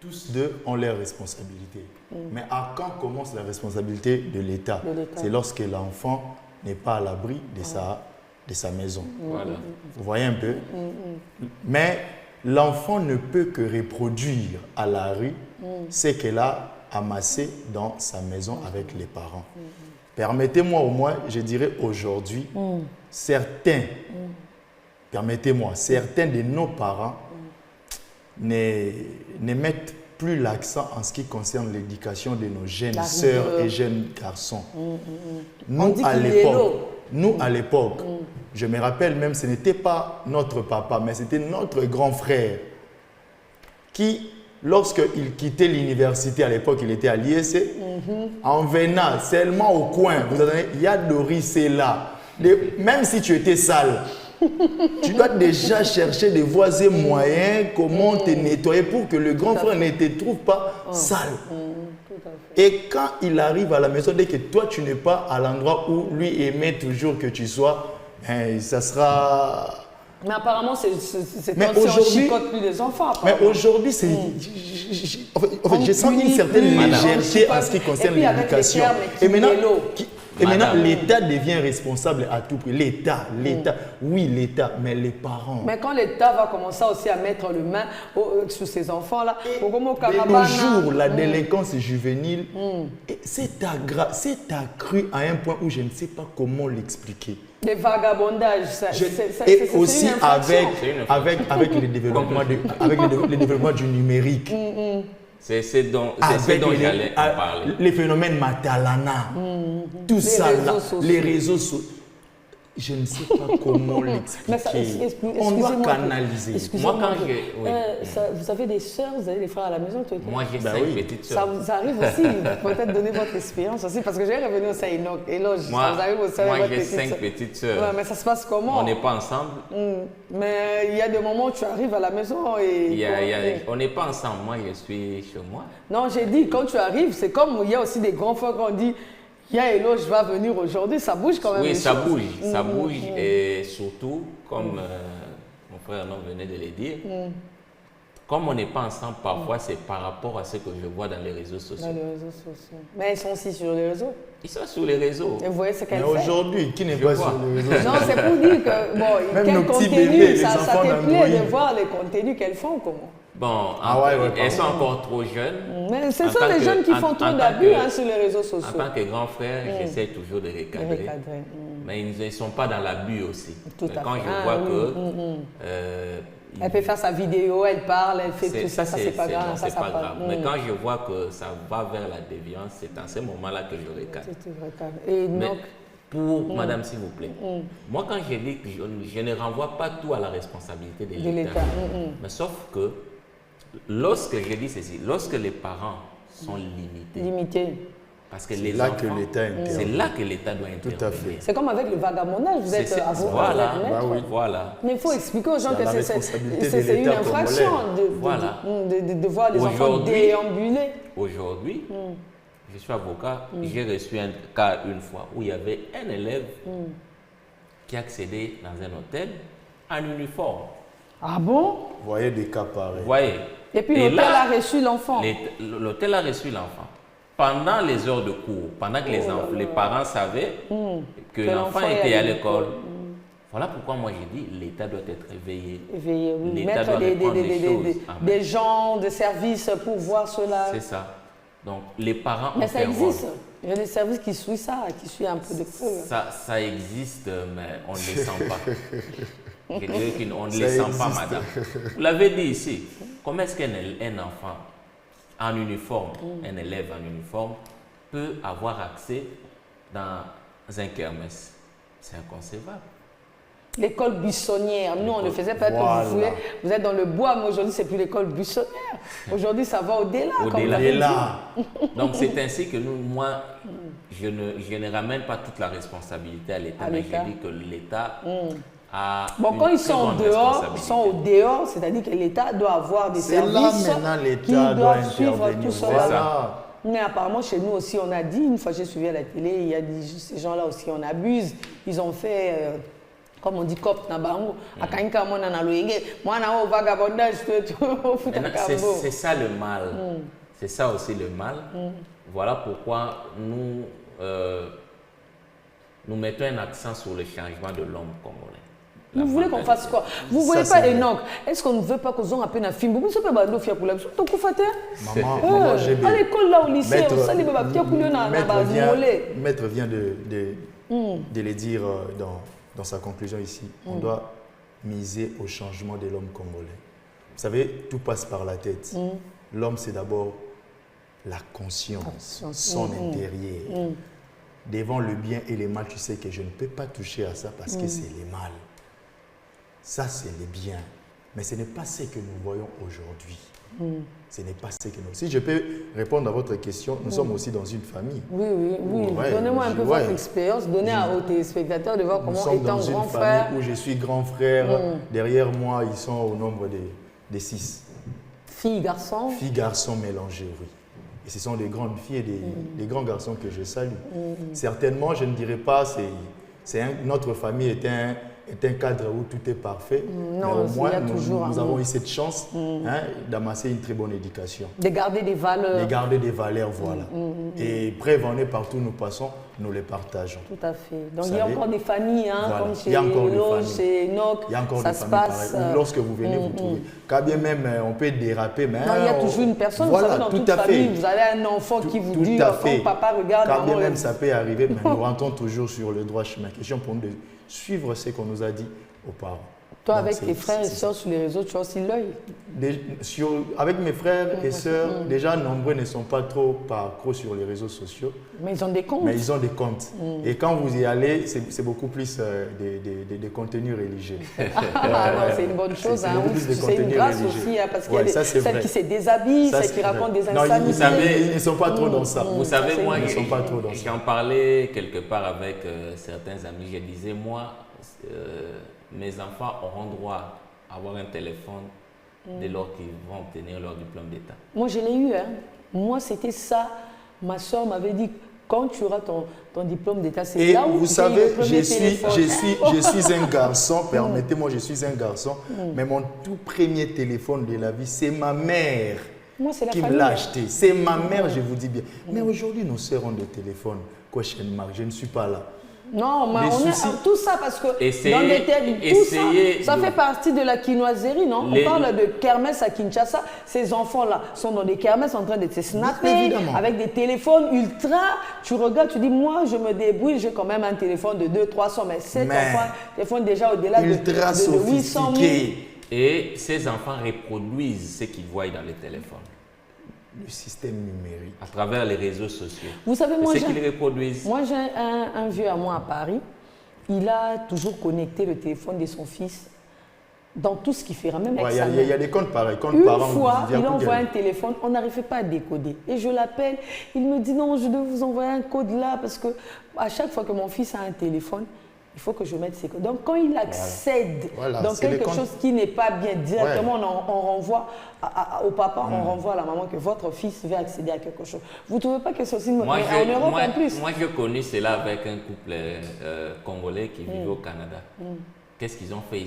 tous deux ont leurs responsabilités. Mais à quand commence la responsabilité de l'État? C'est lorsque l'enfant n'est pas à l'abri de sa maison. Voilà. Vous voyez un peu? Mais l'enfant ne peut que reproduire à la rue ce qu'elle a amassé dans sa maison avec les parents. Permettez-moi au moins, je dirais aujourd'hui, certains de nos parents ne mettent plus l'accent en ce qui concerne l'éducation de nos jeunes sœurs et jeunes garçons. Nous, à l'époque, je me rappelle même, ce n'était pas notre papa, mais c'était notre grand frère qui, lorsqu'il quittait l'université, à l'époque, il était à l'IEC, en venant seulement au coin, vous entendez, il y a Doris, c'est là. Même si tu étais sale, tu dois déjà chercher des voies et moyens, comment te nettoyer pour que le grand frère ne te trouve pas sale. Et quand il arrive à la maison, dès que toi tu n'es pas à l'endroit où lui aimait toujours que tu sois, ça sera... Mais apparemment, c'est mais on chicote plus les enfants. Mais aujourd'hui, c'est... En fait, je sens une certaine légèreté en ce qui concerne l'éducation. Et maintenant, l'État devient responsable à tout prix. L'État, oui, l'État, mais les parents. Mais quand l'État va commencer aussi à mettre le main sur ces enfants-là, de nos jours, la délinquance juvénile s'est accrue à un point où je ne sais pas comment l'expliquer. Les vagabondages, et aussi avec le développement du numérique. C'est ce dont j'allais en parler. Les phénomènes Matalana, tout ça là, les réseaux sociaux. Je ne sais pas comment l'expliquer. On doit canaliser. Moi, quand vous avez des sœurs, vous avez des frères à la maison, toi? Moi, j'ai 5 petites sœurs. Ça arrive aussi, peut-être donner votre expérience aussi, parce que j'ai revenu aussi à Éloge. Moi, j'ai 5 petites sœurs. Ouais, mais ça se passe comment? On n'est pas ensemble. Mais il y a des moments où tu arrives à la maison et... On n'est pas ensemble. Moi, je suis chez moi. Non, j'ai dit, quand tu arrives, c'est comme il y a aussi des grands frères qu'on dit... Éloge va venir aujourd'hui, ça bouge quand même. Oui, ça bouge. Ça bouge et surtout, comme mon frère venait de le dire, comme on n'est pas ensemble, parfois c'est par rapport à ce que je vois dans les réseaux sociaux. Dans les réseaux sociaux. Mais ils sont aussi sur les réseaux. Ils sont sur les réseaux. Et vous voyez ce qu'elle fait. Mais aujourd'hui, qui n'est pas sur les réseaux sociaux? Non, c'est pour dire que, bon, même quel contenu, ça te plaît de voir les contenus qu'elles font, comment? Bon, elles sont encore trop jeunes. Mais ce sont les jeunes qui font trop d'abus sur les réseaux sociaux. En tant que grand frère, j'essaie toujours de recadrer. Mais ils ne sont pas dans l'abus aussi. Quand je vois que... elle peut faire sa vidéo, elle parle, elle fait tout ça, c'est pas grave. C'est pas grave. Mais quand je vois que ça va vers la déviance, c'est dans ce moment-là que je recadre. Et donc... Pour madame, s'il vous plaît, moi quand je dis que je ne renvoie pas tout à la responsabilité de l'État, mais sauf que lorsque je dis ceci, lorsque les parents sont limités, parce que les enfants, c'est là que l'État doit intervenir. Tout à fait. C'est comme avec le vagabondage, vous êtes avocat, voilà. Mais il faut expliquer aux gens que c'est une infraction de voir les enfants déambuler. Aujourd'hui, je suis avocat, j'ai reçu un cas une fois où il y avait un élève qui accédait dans un hôtel en uniforme. Ah bon? Vous voyez des cas pareils. Voyez. Et puis l'hôtel a reçu l'enfant. L'hôtel a reçu l'enfant. Pendant les heures de cours, pendant que les parents savaient que l'enfant était à l'école. Voilà pourquoi moi j'ai dit l'État doit être éveillé. Oui. Mettre des gens de service pour voir cela. C'est ça. Donc les parents mais ça existe. Il y a des services qui suivent ça, qui suivent un peu de feu. Ça existe, mais on ne les sent pas. Je dirais qu'on ne les sent pas, madame. Vous l'avez dit ici. Comment est-ce qu'un enfant en uniforme, un élève en uniforme, peut avoir accès dans un kermesse? C'est inconcevable. L'école buissonnière, nous on le faisait peut-être que vous êtes dans le bois, mais aujourd'hui c'est plus l'école buissonnière. Aujourd'hui ça va au-delà. Au-delà. Donc c'est ainsi que moi, je ne ramène pas toute la responsabilité à l'État, mais je dis que l'État a quand ils sont au dehors, c'est-à-dire que l'État doit avoir des services qui doivent suivre tout cela. Mais apparemment, chez nous aussi, on a dit, une fois j'ai suivi à la télé, il y a ces gens-là aussi, on abuse. Ils ont fait, comme on dit, cop na bango. Akanka mona na loyenge, moi na au vagabondage, c'est ça le mal. C'est ça aussi le mal. Voilà pourquoi nous mettons un accent sur le changement de l'homme congolais. Vous voulez qu'on fasse quoi? Vous ne voyez pas Enoch? Est-ce qu'on ne veut pas qu'on ait un peu un film? Vous ne savez pas si vous avez Maman, j'ai à l'école, là, au lycée, Maître vient de le dire dans sa conclusion ici. On doit miser au changement de l'homme congolais. Vous savez, tout passe par la tête. L'homme, c'est d'abord la conscience, son intérieur. Devant le bien et le mal, tu sais que je ne peux pas toucher à ça parce que c'est le mal. Ça, c'est le bien. Mais ce n'est pas ce que nous voyons aujourd'hui. Ce n'est pas ce que nous... Si je peux répondre à votre question, nous sommes aussi dans une famille. Oui. Ouais, donnez-moi un peu votre expérience. Donnez aux téléspectateurs de voir comment étant grand frère... Nous sommes dans une famille où je suis grand frère. Derrière moi, ils sont au nombre de 6. Filles, garçons? Filles, garçons mélangés, oui. Et ce sont des grandes filles et des grands garçons que je salue. Certainement, je ne dirais pas que notre famille est un cadre où tout est parfait. Non, mais au moins, nous avons eu cette chance d'amasser une très bonne éducation. De garder des valeurs. De garder des valeurs, voilà. Et preuve en est, partout où nous passons, nous les partageons. Tout à fait. Donc, il y a encore des familles, voilà. comme chez Loge, chez Enoch. Il y a encore ça des se familles passe. pareilles. Lorsque vous venez, vous trouvez. Quand bien même, on peut déraper, mais... Non, il y a toujours une personne, voilà, vous savez, dans toute famille, vous avez un enfant qui vous dit, quand papa regarde... Quand bien même ça peut arriver, mais nous rentrons toujours sur le droit chemin. Question pour nous de suivre ce qu'on nous a dit aux parents. Toi, donc, avec tes frères et sœurs sur les réseaux, tu as aussi l'œil? Avec mes frères et sœurs, déjà, nombreux ne sont pas trop accros sur les réseaux sociaux. Mais ils ont des comptes. Mais ils ont des comptes. Et quand vous y allez, c'est beaucoup plus des contenus religieux. C'est une bonne chose. C'est une grâce aussi, parce qu'il y a celles qui se déshabillent, celles qui racontent des insanités. Vous savez, ils ne sont pas trop dans ça. Vous savez, moi, j'en parlais quelque part avec certains amis. Je disais, moi, mes enfants auront droit à avoir un téléphone dès lors qu'ils vont obtenir leur diplôme d'État. Moi, je l'ai eu. Moi, c'était ça. Ma soeur m'avait dit, quand tu auras ton diplôme d'État, c'est là où vous savez, je suis un garçon, permettez-moi, je suis un garçon, mais mon tout premier téléphone de la vie, c'est ma mère qui me l'a acheté. C'est ma mère, je vous dis bien. Mais aujourd'hui, nous serons des téléphones. Question marque, je ne suis pas là. Non, mais on est tout ça parce que dans les terres, ça fait partie de la quinoiserie, non? On parle de kermesse à Kinshasa. Ces enfants-là sont dans des kermesses en train de se snapper avec des téléphones ultra. Tu regardes, tu dis, moi, je me débrouille, j'ai quand même un téléphone de 200-300, mais cet enfant, téléphone déjà au-delà de 800 000. Et ces enfants reproduisent ce qu'ils voient dans les téléphones. Le système numérique. À travers les réseaux sociaux. Vous savez, moi, j'ai un vieux à moi à Paris. Il a toujours connecté le téléphone de son fils dans tout ce qu'il fait, même avec sa mère. Il y a des comptes pareils. Une fois, il envoie un téléphone, on n'arrivait pas à décoder. Et je l'appelle, il me dit non, je dois vous envoyer un code là parce que à chaque fois que mon fils a un téléphone, il faut que je mette ses codes. Donc, quand il accède dans quelque chose qui n'est pas bien, directement, on renvoie au papa, on renvoie à la maman que votre fils veut accéder à quelque chose. Vous ne trouvez pas que c'est aussi en Europe en plus? Moi, j'ai connu cela avec un couple congolais qui vivait au Canada. Qu'est-ce qu'ils ont fait?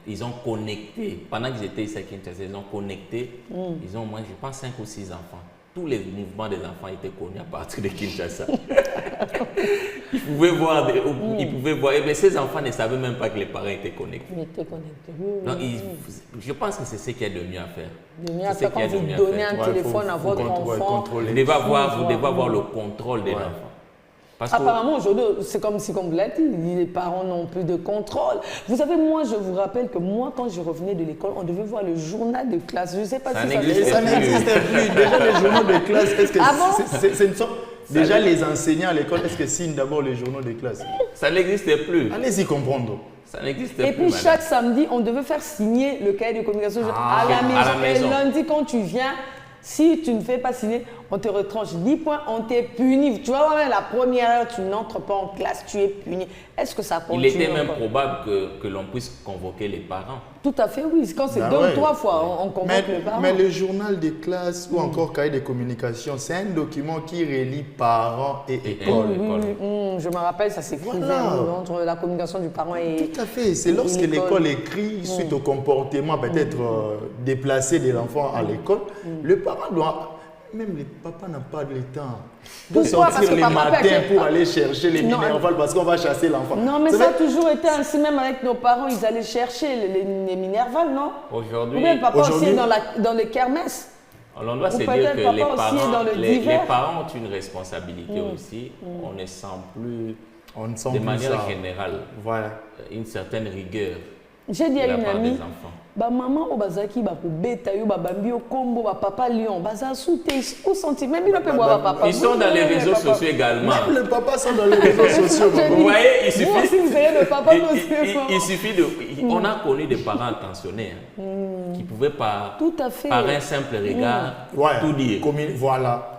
Ils ont connecté, pendant qu'ils étaient ici à Kinshasa, ils ont connecté, ils ont au moins, je pense, 5 ou 6 enfants. Tous les mouvements des enfants étaient connus à partir de Kinshasa. Ils pouvaient voir, mais ces enfants ne savaient même pas que les parents étaient connectés. Ils étaient connectés. Donc, je pense que c'est ce qu'il y a de mieux à faire. De mieux à faire quand vous donnez un téléphone à votre enfant. Vous devez avoir le contrôle des enfants. Apparemment, aujourd'hui, c'est comme si, comme vous l'avez dit, les parents n'ont plus de contrôle. Vous savez, moi, je vous rappelle que moi, quand je revenais de l'école, on devait voir le journal de classe. Je ne sais pas si ça n'existe plus. Déjà, les journaux de classe, est-ce que c'est une sorte... Déjà, les enseignants à l'école, est-ce qu'ils signent d'abord les journaux de classe? Ça n'existait plus. Allez-y comprendre. Ça n'existait plus. Et puis, chaque samedi, on devait faire signer le cahier de communication à la maison. Et lundi, quand tu viens, si tu ne fais pas signer, on te retranche 10 points, on t'est puni. Tu vois, la première heure, tu n'entres pas en classe, tu es puni. Est-ce que ça continue? Il était même probable que l'on puisse convoquer les parents. Tout à fait, oui. Quand c'est 2 ou 3 fois, on convoque les parents. Mais le journal de classe ou encore cahier de communication, c'est un document qui relie parents et école. Je me rappelle, ça s'écrivait entre la communication du parent et... Tout à fait. C'est lorsque l'école écrit suite au comportement peut-être déplacé de l'enfant à l'école, le parent doit... Même les papas n'ont pas le temps de sortir les matins pour aller chercher les minervales parce qu'on va chasser l'enfant. Non, mais ça a toujours été ainsi, même avec nos parents, ils allaient chercher les minervales, non? Aujourd'hui, ou bien le papa aussi est dans les kermesses. On doit se dire que les parents ont une responsabilité aussi. On ne sent plus, de manière générale, une certaine rigueur. J'ai dit à une amie, maman au bazaki ba beta yo ba bambi au combo ba papa lion baza soute au senti même il ne peut boire papa. Ils sont dans les réseaux sociaux également. Même les papas sont dans les réseaux sociaux. Vous voyez, il suffit de on a connu des parents attentionnés qui pouvaient par un simple regard tout dire. Voilà.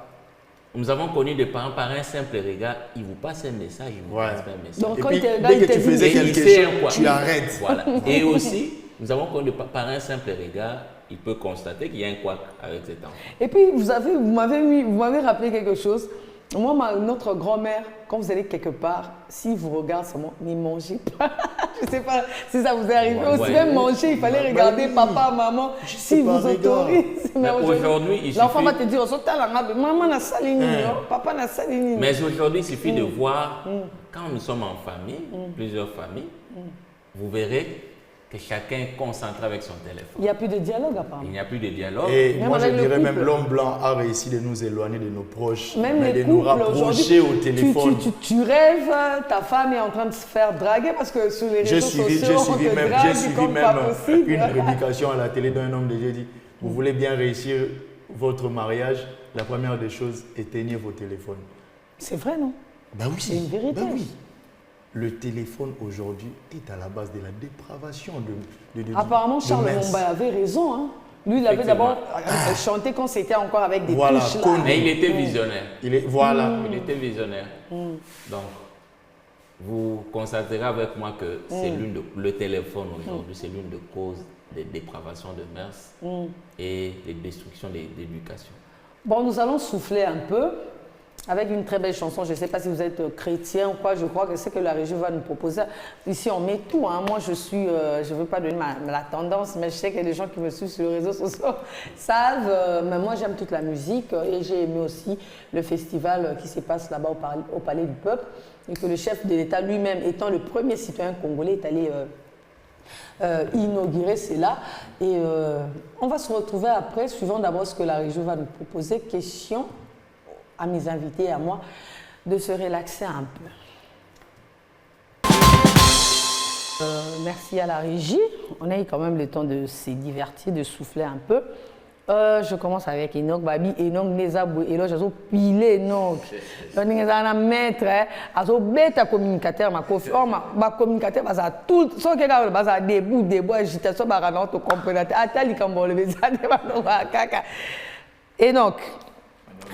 Nous avons connu des parents par un simple regard, ils vous passent un message, ils vous passent un message. Donc, et puis, dès que tu faisais quelque chose, tu arrêtes. Voilà. Et aussi, nous avons connu par un simple regard, il peut constater qu'il y a un couac avec cet enfant. Et puis, vous m'avez rappelé quelque chose. Moi, notre grand-mère, quand vous allez quelque part, si vous regardez seulement, ne mangez pas. Je ne sais pas si ça vous est arrivé aussi. Même manger, il fallait regarder papa, maman, si vous autorisez. Mais aujourd'hui, l'enfant va te dire, maman n'a salini, papa n'a salini. Mais aujourd'hui, il suffit de voir, quand nous sommes en famille, plusieurs familles, vous verrez que chacun est concentré avec son téléphone. Il n'y a plus de dialogue apparemment. Il n'y a plus de dialogue. Et moi, je dirais même l'homme blanc a réussi de nous éloigner de nos proches, mais de nous rapprocher au téléphone. Tu rêves, ta femme est en train de se faire draguer parce que sur les réseaux sociaux, j'ai suivi même une prédication à la télé d'un homme de Dieu dit, vous voulez bien réussir votre mariage, la première des choses, éteignez vos téléphones. C'est vrai, non? Ben oui, c'est une vérité. Ben oui. Le téléphone aujourd'hui est à la base de la dépravation de apparemment, Charles Mumba avait raison. Hein. Lui, il avait d'abord chanté quand c'était encore avec des touches là. Mais il était visionnaire. Il était visionnaire. Donc, vous constaterez avec moi que c'est le téléphone aujourd'hui, c'est l'une des causes des dépravations de mœurs et des destructions d'éducation. Bon, nous allons souffler un peu avec une très belle chanson. Je ne sais pas si vous êtes chrétien ou quoi, je crois que c'est que la régie va nous proposer. Ici, on met tout. Hein. Moi, je ne veux pas donner la tendance, mais je sais qu'il y a des gens qui me suivent sur les réseaux sociaux savent. Mais moi, j'aime toute la musique et j'ai aimé aussi le festival qui se passe là-bas au Palais du Peuple et que le chef de l'État lui-même, étant le premier citoyen congolais, est allé inaugurer cela. Et on va se retrouver après, suivant d'abord ce que la régie va nous proposer. Question à mes invités et à moi de se relaxer un peu. Merci à la régie. On a eu quand même le temps de se divertir, de souffler un peu. Je commence avec Enoch Babi. Enoch Nezabou. Et là, j'ai pilé Enoch. On est un maître. Azo bêta communicateur. Ma communicateur, ça tout. Sauf que là, ça debout, agitation, ça va te comprendre. Attends, quand on le fait, ça va caca. Enoch.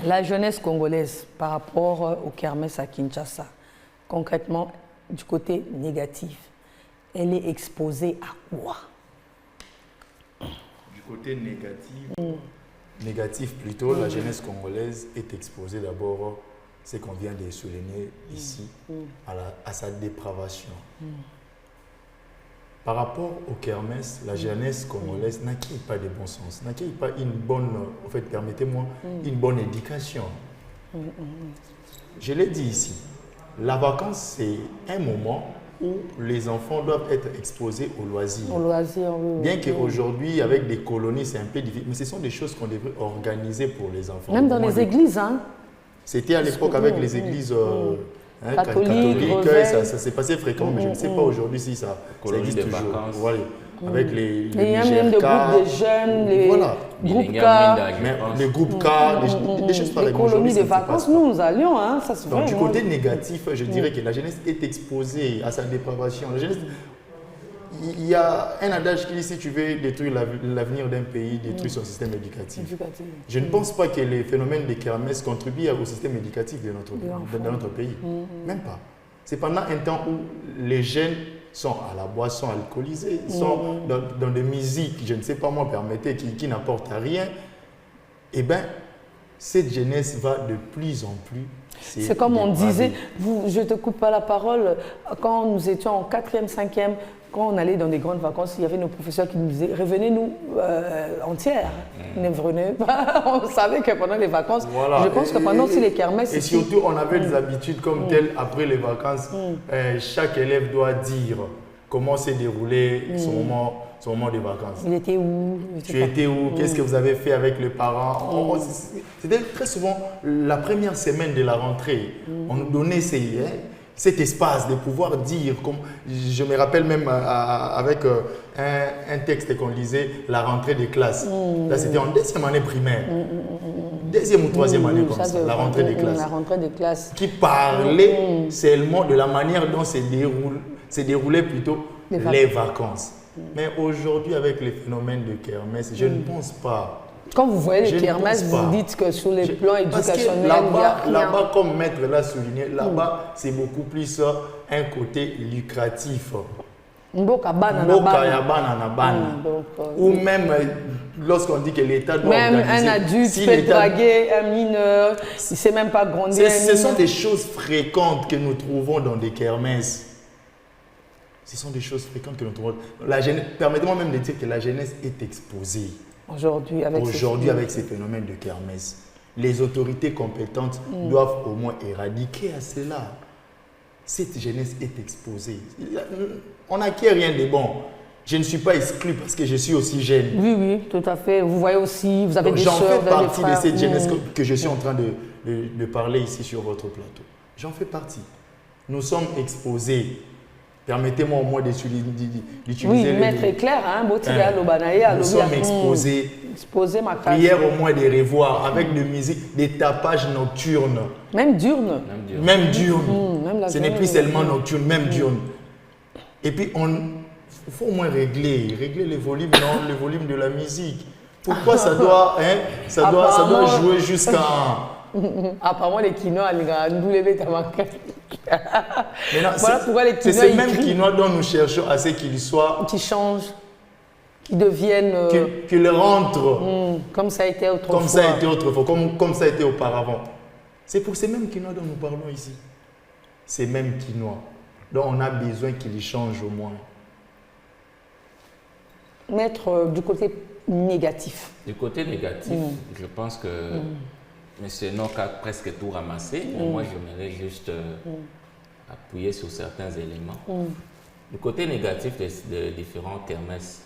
La jeunesse congolaise par rapport au kermesse à Kinshasa, concrètement, du côté négatif, elle est exposée à quoi? Du côté négatif plutôt, la jeunesse congolaise est exposée d'abord, ce qu'on vient de souligner ici, à sa dépravation. Par rapport au kermesse, la jeunesse congolaise n'acquiert pas de bon sens, n'acquiert pas une bonne, en fait, permettez-moi, une bonne éducation. Je l'ai dit ici, la vacance, c'est un moment où les enfants doivent être exposés aux loisirs. Bien qu'aujourd'hui, avec des colonies, c'est un peu difficile, mais ce sont des choses qu'on devrait organiser pour les enfants. Même dans les églises, hein? C'était à l'époque avec les églises catholiques, ça s'est passé fréquemment, mais je ne sais pas aujourd'hui si ça existe toujours. Voilà. Avec les groupes de jeunes, les groupes K, les groupes K, des choses pareilles. Les colonies de vacances, nous allions, hein, ça se voit. Donc du côté négatif, je dirais que la jeunesse est exposée à sa dépravation. La jeunesse, il y a un adage qui dit si tu veux détruire l'avenir d'un pays, détruire son système éducatif. Je ne pense pas que les phénomènes des kermesses contribuent au système éducatif de notre pays. Même pas. C'est pendant un temps où les jeunes sont à la boisson alcoolisée, sont dans des musiques, je ne sais pas moi, permettez, qui n'apportent à rien. Eh bien, cette jeunesse va de plus en plus. C'est comme on disait, je ne te coupe pas la parole, quand nous étions en 4e, 5e, quand on allait dans des grandes vacances, il y avait nos professeurs qui nous disaient « revenez-nous entières ». Ne revenez pas. On savait que pendant les vacances, voilà. Je pense que pendant aussi les kermesses… Et surtout, on avait des habitudes comme telles, après les vacances, chaque élève doit dire comment s'est déroulé son moment de vacances. Il était où? Tu étais où? Qu'est-ce que vous avez fait avec les parents? C'était très souvent la première semaine de la rentrée. On nous donnait cet espace de pouvoir dire, comme je me rappelle même avec un texte qu'on lisait, la rentrée des classes. Là, c'était en 2e année primaire. 2e ou 3e année comme ça, la rentrée des classes. La rentrée des classes. Qui parlait seulement de la manière dont se déroulaient plutôt les vacances. Mais aujourd'hui, avec les phénomènes de kermesse, je ne pense pas. Quand vous voyez les kermesses, vous dites que sur les plans éducationnels, là-bas, comme Maître l'a souligné, là-bas, c'est beaucoup plus un côté lucratif. Ou même lorsqu'on dit que l'État doit même organiser… un adulte peut draguer un mineur, il ne sait même pas grandir. Ce sont des choses fréquentes que nous trouvons dans des kermesses. Ce sont des choses fréquentes que nous trouvons. Permettez-moi même de dire que la jeunesse est exposée. Aujourd'hui, avec ces phénomènes de kermesse. Les autorités compétentes doivent au moins éradiquer à cela. Cette jeunesse est exposée. On n'acquiert rien de bon. Je ne suis pas exclu parce que je suis aussi jeune. Oui, tout à fait. Vous voyez aussi, vous avez des sœurs, j'en fais partie de cette jeunesse que je suis en train de parler ici sur votre plateau. J'en fais partie. Nous sommes exposés. Permettez-moi au moins d'utiliser oui, maître est clair, nous sommes exposés. Prière au moins des revoirs avec de musique, des tapages nocturnes. Même diurnes. Même diurnes. Ce n'est plus seulement nocturne, même diurne. Et puis, il faut au moins régler les volumes, le volume de la musique. Pourquoi ça doit jouer jusqu'à… Apparemment, les quinois, voilà pourquoi les quinois… C'est ces mêmes quinois dont nous cherchons à ce qu'ils soient… Qui changent, qui deviennent… Qu'ils rentrent… comme ça a été autrefois. Comme ça a été autrefois, comme ça a été auparavant. C'est pour ces mêmes quinois dont nous parlons ici. Ces mêmes quinois dont on a besoin qu'ils changent au moins. Maître, du côté négatif. Du côté négatif, je pense que… Monsieur Nock a presque tout ramassé, mais moi j'aimerais juste appuyer sur certains éléments. Du côté négatif de différentes kermesses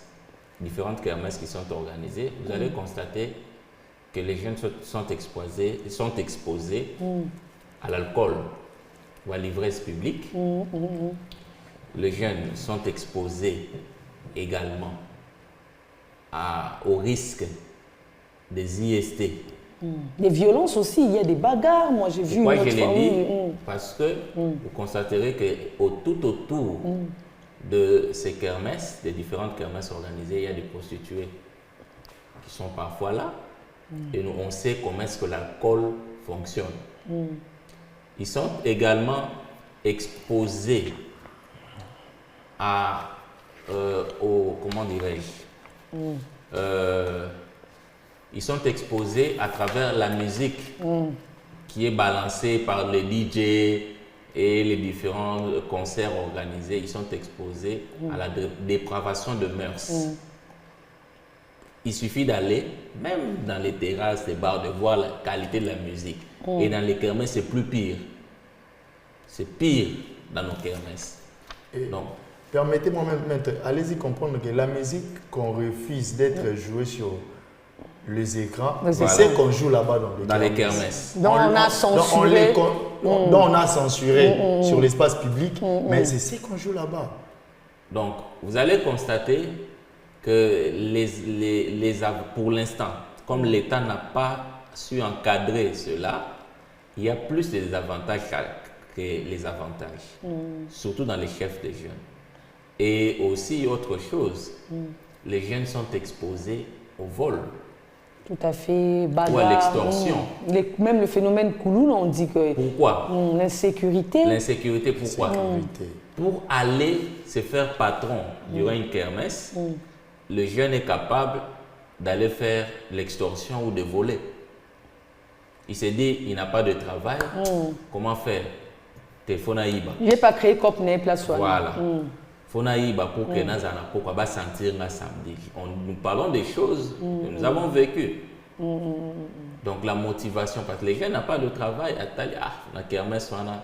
qui sont organisées, vous allez constater que les jeunes sont exposés à l'alcool ou à l'ivresse publique. Les jeunes sont exposés également au risque des IST. Des violences aussi, il y a des bagarres, moi j'ai vu. Pourquoi je l'ai dit? Parce que vous constaterez que tout autour de ces kermesses, des différentes kermesses organisées, il y a des prostituées qui sont parfois là. Et nous, on sait comment est-ce que l'alcool fonctionne. Ils sont également exposés comment dirais-je, ils sont exposés à travers la musique qui est balancée par les DJ et les différents concerts organisés. Ils sont exposés à la dépravation de mœurs. Il suffit d'aller, même dans les terrasses, les bars, de voir la qualité de la musique. Et dans les kermesses, c'est plus pire. C'est pire dans nos kermesses. Donc, permettez-moi même, allez-y comprendre que la musique qu'on refuse d'être jouée sur les écrans, c'est ce qu'on joue là-bas dans les kermesses. Donc on a censuré. Donc on a censuré sur l'espace public, mais c'est ce qu'on joue là-bas. Donc vous allez constater que pour l'instant, comme l'État n'a pas su encadrer cela, il y a plus de désavantages que les avantages, surtout dans les chefs des jeunes. Et aussi, autre chose, les jeunes sont exposés au vol. Tout à fait, bagarre. Ou à l'extorsion. Même le phénomène Kouloune, on dit que... Pourquoi? L'insécurité. L'insécurité, pourquoi? Pour aller se faire patron durant une kermesse, le jeune est capable d'aller faire l'extorsion ou de voler. Il s'est dit, il n'a pas de travail, comment faire? Téléphone-aïba. Je n'ai pas créé Copne Place. Voilà. Fonaïba pour que nous puissions sentir un samedi. Nous parlons des choses que nous avons vécues. Donc la motivation, parce que les jeunes n'ont pas de travail, la kermesse, on a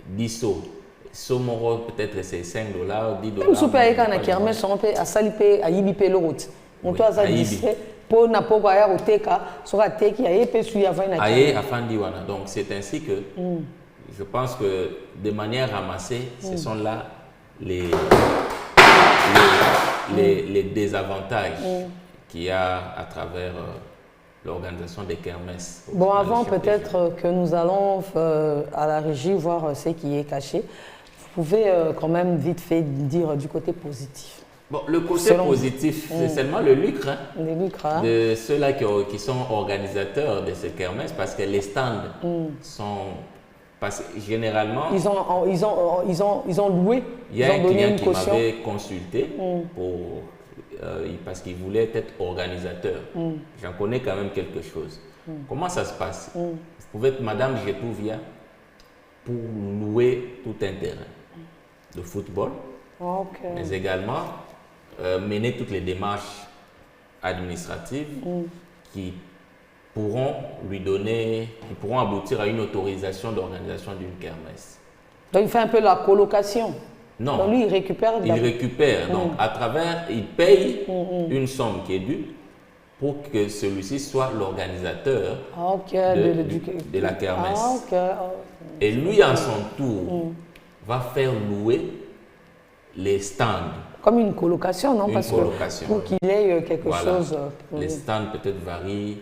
10 sauts. Somoro, peut-être c'est 5 dollars, 10 dollars. Même si on a la kermesse, on peut à saliper, à yibiper le route. On doit ça dire, pour n'a pas quoi au teka, sur la teki, à yépe suy avant une kermesse. Donc c'est ainsi que je pense que de manière ramassée, ce sont là les désavantages qu'il y a à travers l'organisation des kermesses. Bon, avant peut-être que nous allons à la régie voir ce qui est caché, vous pouvez quand même vite fait dire du côté positif. Bon, le côté positif, c'est seulement le lucre, de ceux-là qui sont organisateurs de ces kermesses, parce que les stands sont... Parce que généralement, ils ont loué, il y a un client qui m'avait consulté parce qu'il voulait être organisateur. J'en connais quand même quelque chose. Comment ça se passe? Vous pouvez être Madame Getouvia pour louer tout un terrain de football, mais également mener toutes les démarches administratives qui pourront aboutir à une autorisation d'organisation d'une kermesse. Donc il fait un peu la colocation. Non. Donc lui il récupère. Il récupère. Donc à travers, il paye une somme qui est due pour que celui-ci soit l'organisateur de la kermesse. Et lui en son tour va faire louer les stands. Comme une colocation, non? Parce que pour qu'il ait quelque chose... Les stands peut-être varient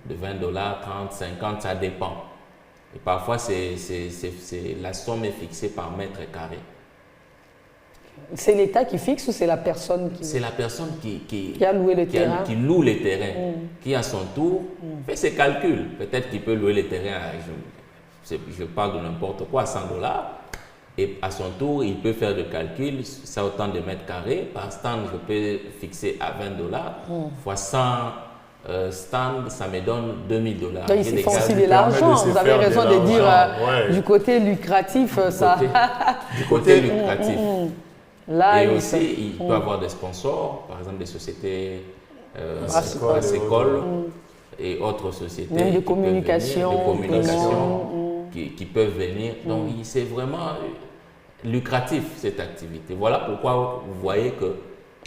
de 20 dollars, 30, 50, ça dépend. Et parfois, la somme est fixée par mètre carré. C'est l'État qui fixe ou c'est la personne qui... C'est la personne qui a loué le terrain. Qui loue les terrains, qui à son tour fait ses calculs. Peut-être qu'il peut louer les terrains à, je parle de n'importe quoi, à 100 dollars. Et à son tour, il peut faire le calcul, ça autant de mètres carrés. Par stand, je peux fixer à 20 dollars. Fois 100 stands, ça me donne 2000 dollars. Donc, ils font aussi de l'argent. Vous avez raison de dire du côté lucratif, ça. Du côté lucratif. Là, et aussi, il peut avoir des sponsors, par exemple des sociétés Brassécole et autres sociétés. Même de communication. Qui peuvent venir. Donc, c'est vraiment lucratif, cette activité. Voilà pourquoi vous voyez que...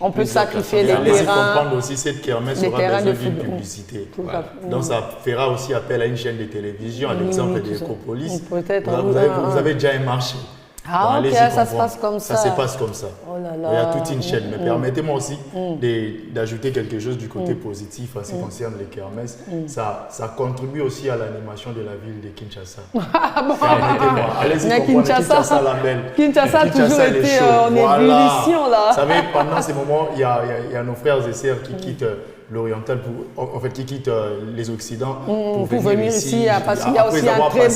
On peut sacrifier des terrains. Laissez comprendre aussi, cette kermesse aura besoin d'une publicité. Voilà. Donc, ça fera aussi appel à une chaîne de télévision, à l'exemple d'Ecopolis. Vous avez déjà un marché. Ah, ok, ça se passe comme ça. Ça se passe comme ça. Oh là là. Il y a toute une chaîne. Mais permettez-moi aussi d'ajouter quelque chose du côté positif en ce qui concerne les kermesses. Ça contribue aussi à l'animation de la ville de Kinshasa. Permettez-moi. Allez-y, Kinshasa, la belle. Kinshasa a toujours été en ébullition, là. Vous savez, pendant ces moments, il y a nos frères et sœurs qui quittent l'oriental, qui quittent les Occidents pour venir ici, parce qu'il y a aussi un très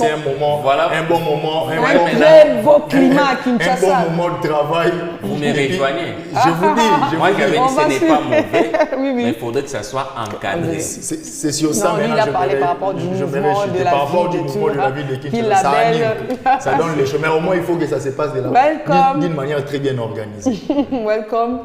beau climat à Kinshasa. Un bon moment de travail. Vous me rejoignez. Je vous dis. Moi, j'avais dit que ce n'est pas mauvais, mais il faudrait que ça soit encadré. C'est sur ça maintenant que je parlé par rapport du mouvement de la ville de Kinshasa. Ça anime, ça donne les chemins. Au moins, il faut que ça se passe d'une manière très bien organisée. Welcome.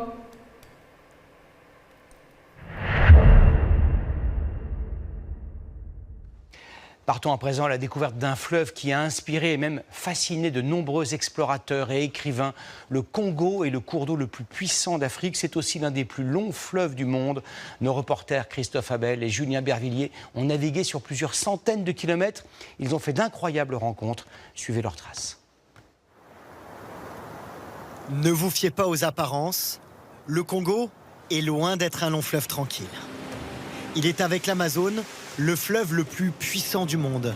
Partons à présent à la découverte d'un fleuve qui a inspiré et même fasciné de nombreux explorateurs et écrivains. Le Congo est le cours d'eau le plus puissant d'Afrique. C'est aussi l'un des plus longs fleuves du monde. Nos reporters Christophe Abel et Julien Bervilliers ont navigué sur plusieurs centaines de kilomètres. Ils ont fait d'incroyables rencontres. Suivez leurs traces. Ne vous fiez pas aux apparences. Le Congo est loin d'être un long fleuve tranquille. Il est avec l'Amazone, le fleuve le plus puissant du monde,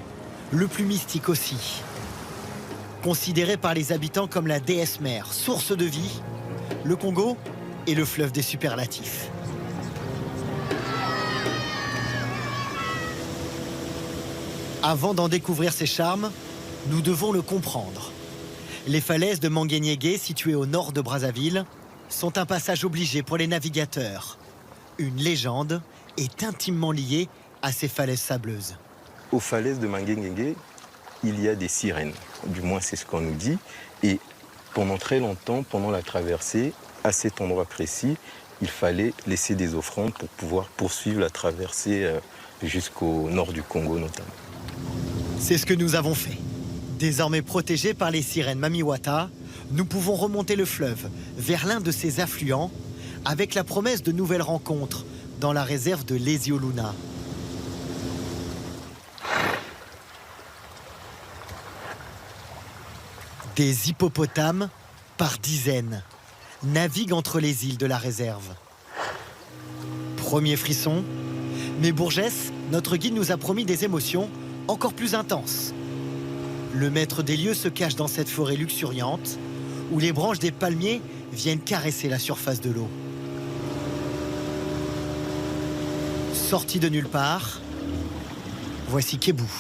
le plus mystique aussi. Considéré par les habitants comme la déesse mère, source de vie, le Congo est le fleuve des superlatifs. Avant d'en découvrir ses charmes, nous devons le comprendre. Les falaises de Manguéniégué, situées au nord de Brazzaville, sont un passage obligé pour les navigateurs. Une légende est intimement liée à ces falaises sableuses. Aux falaises de Manguéniégué, il y a des sirènes, du moins c'est ce qu'on nous dit. Et pendant très longtemps, pendant la traversée, à cet endroit précis, il fallait laisser des offrandes pour pouvoir poursuivre la traversée jusqu'au nord du Congo notamment. C'est ce que nous avons fait. Désormais protégés par les sirènes Mamiwata, nous pouvons remonter le fleuve vers l'un de ses affluents avec la promesse de nouvelles rencontres dans la réserve de Lesioluna. Des hippopotames par dizaines naviguent entre les îles de la réserve. Premier frisson, mais Bourgès, notre guide, nous a promis des émotions encore plus intenses. Le maître des lieux se cache dans cette forêt luxuriante où les branches des palmiers viennent caresser la surface de l'eau. Sorti de nulle part, voici Kébou.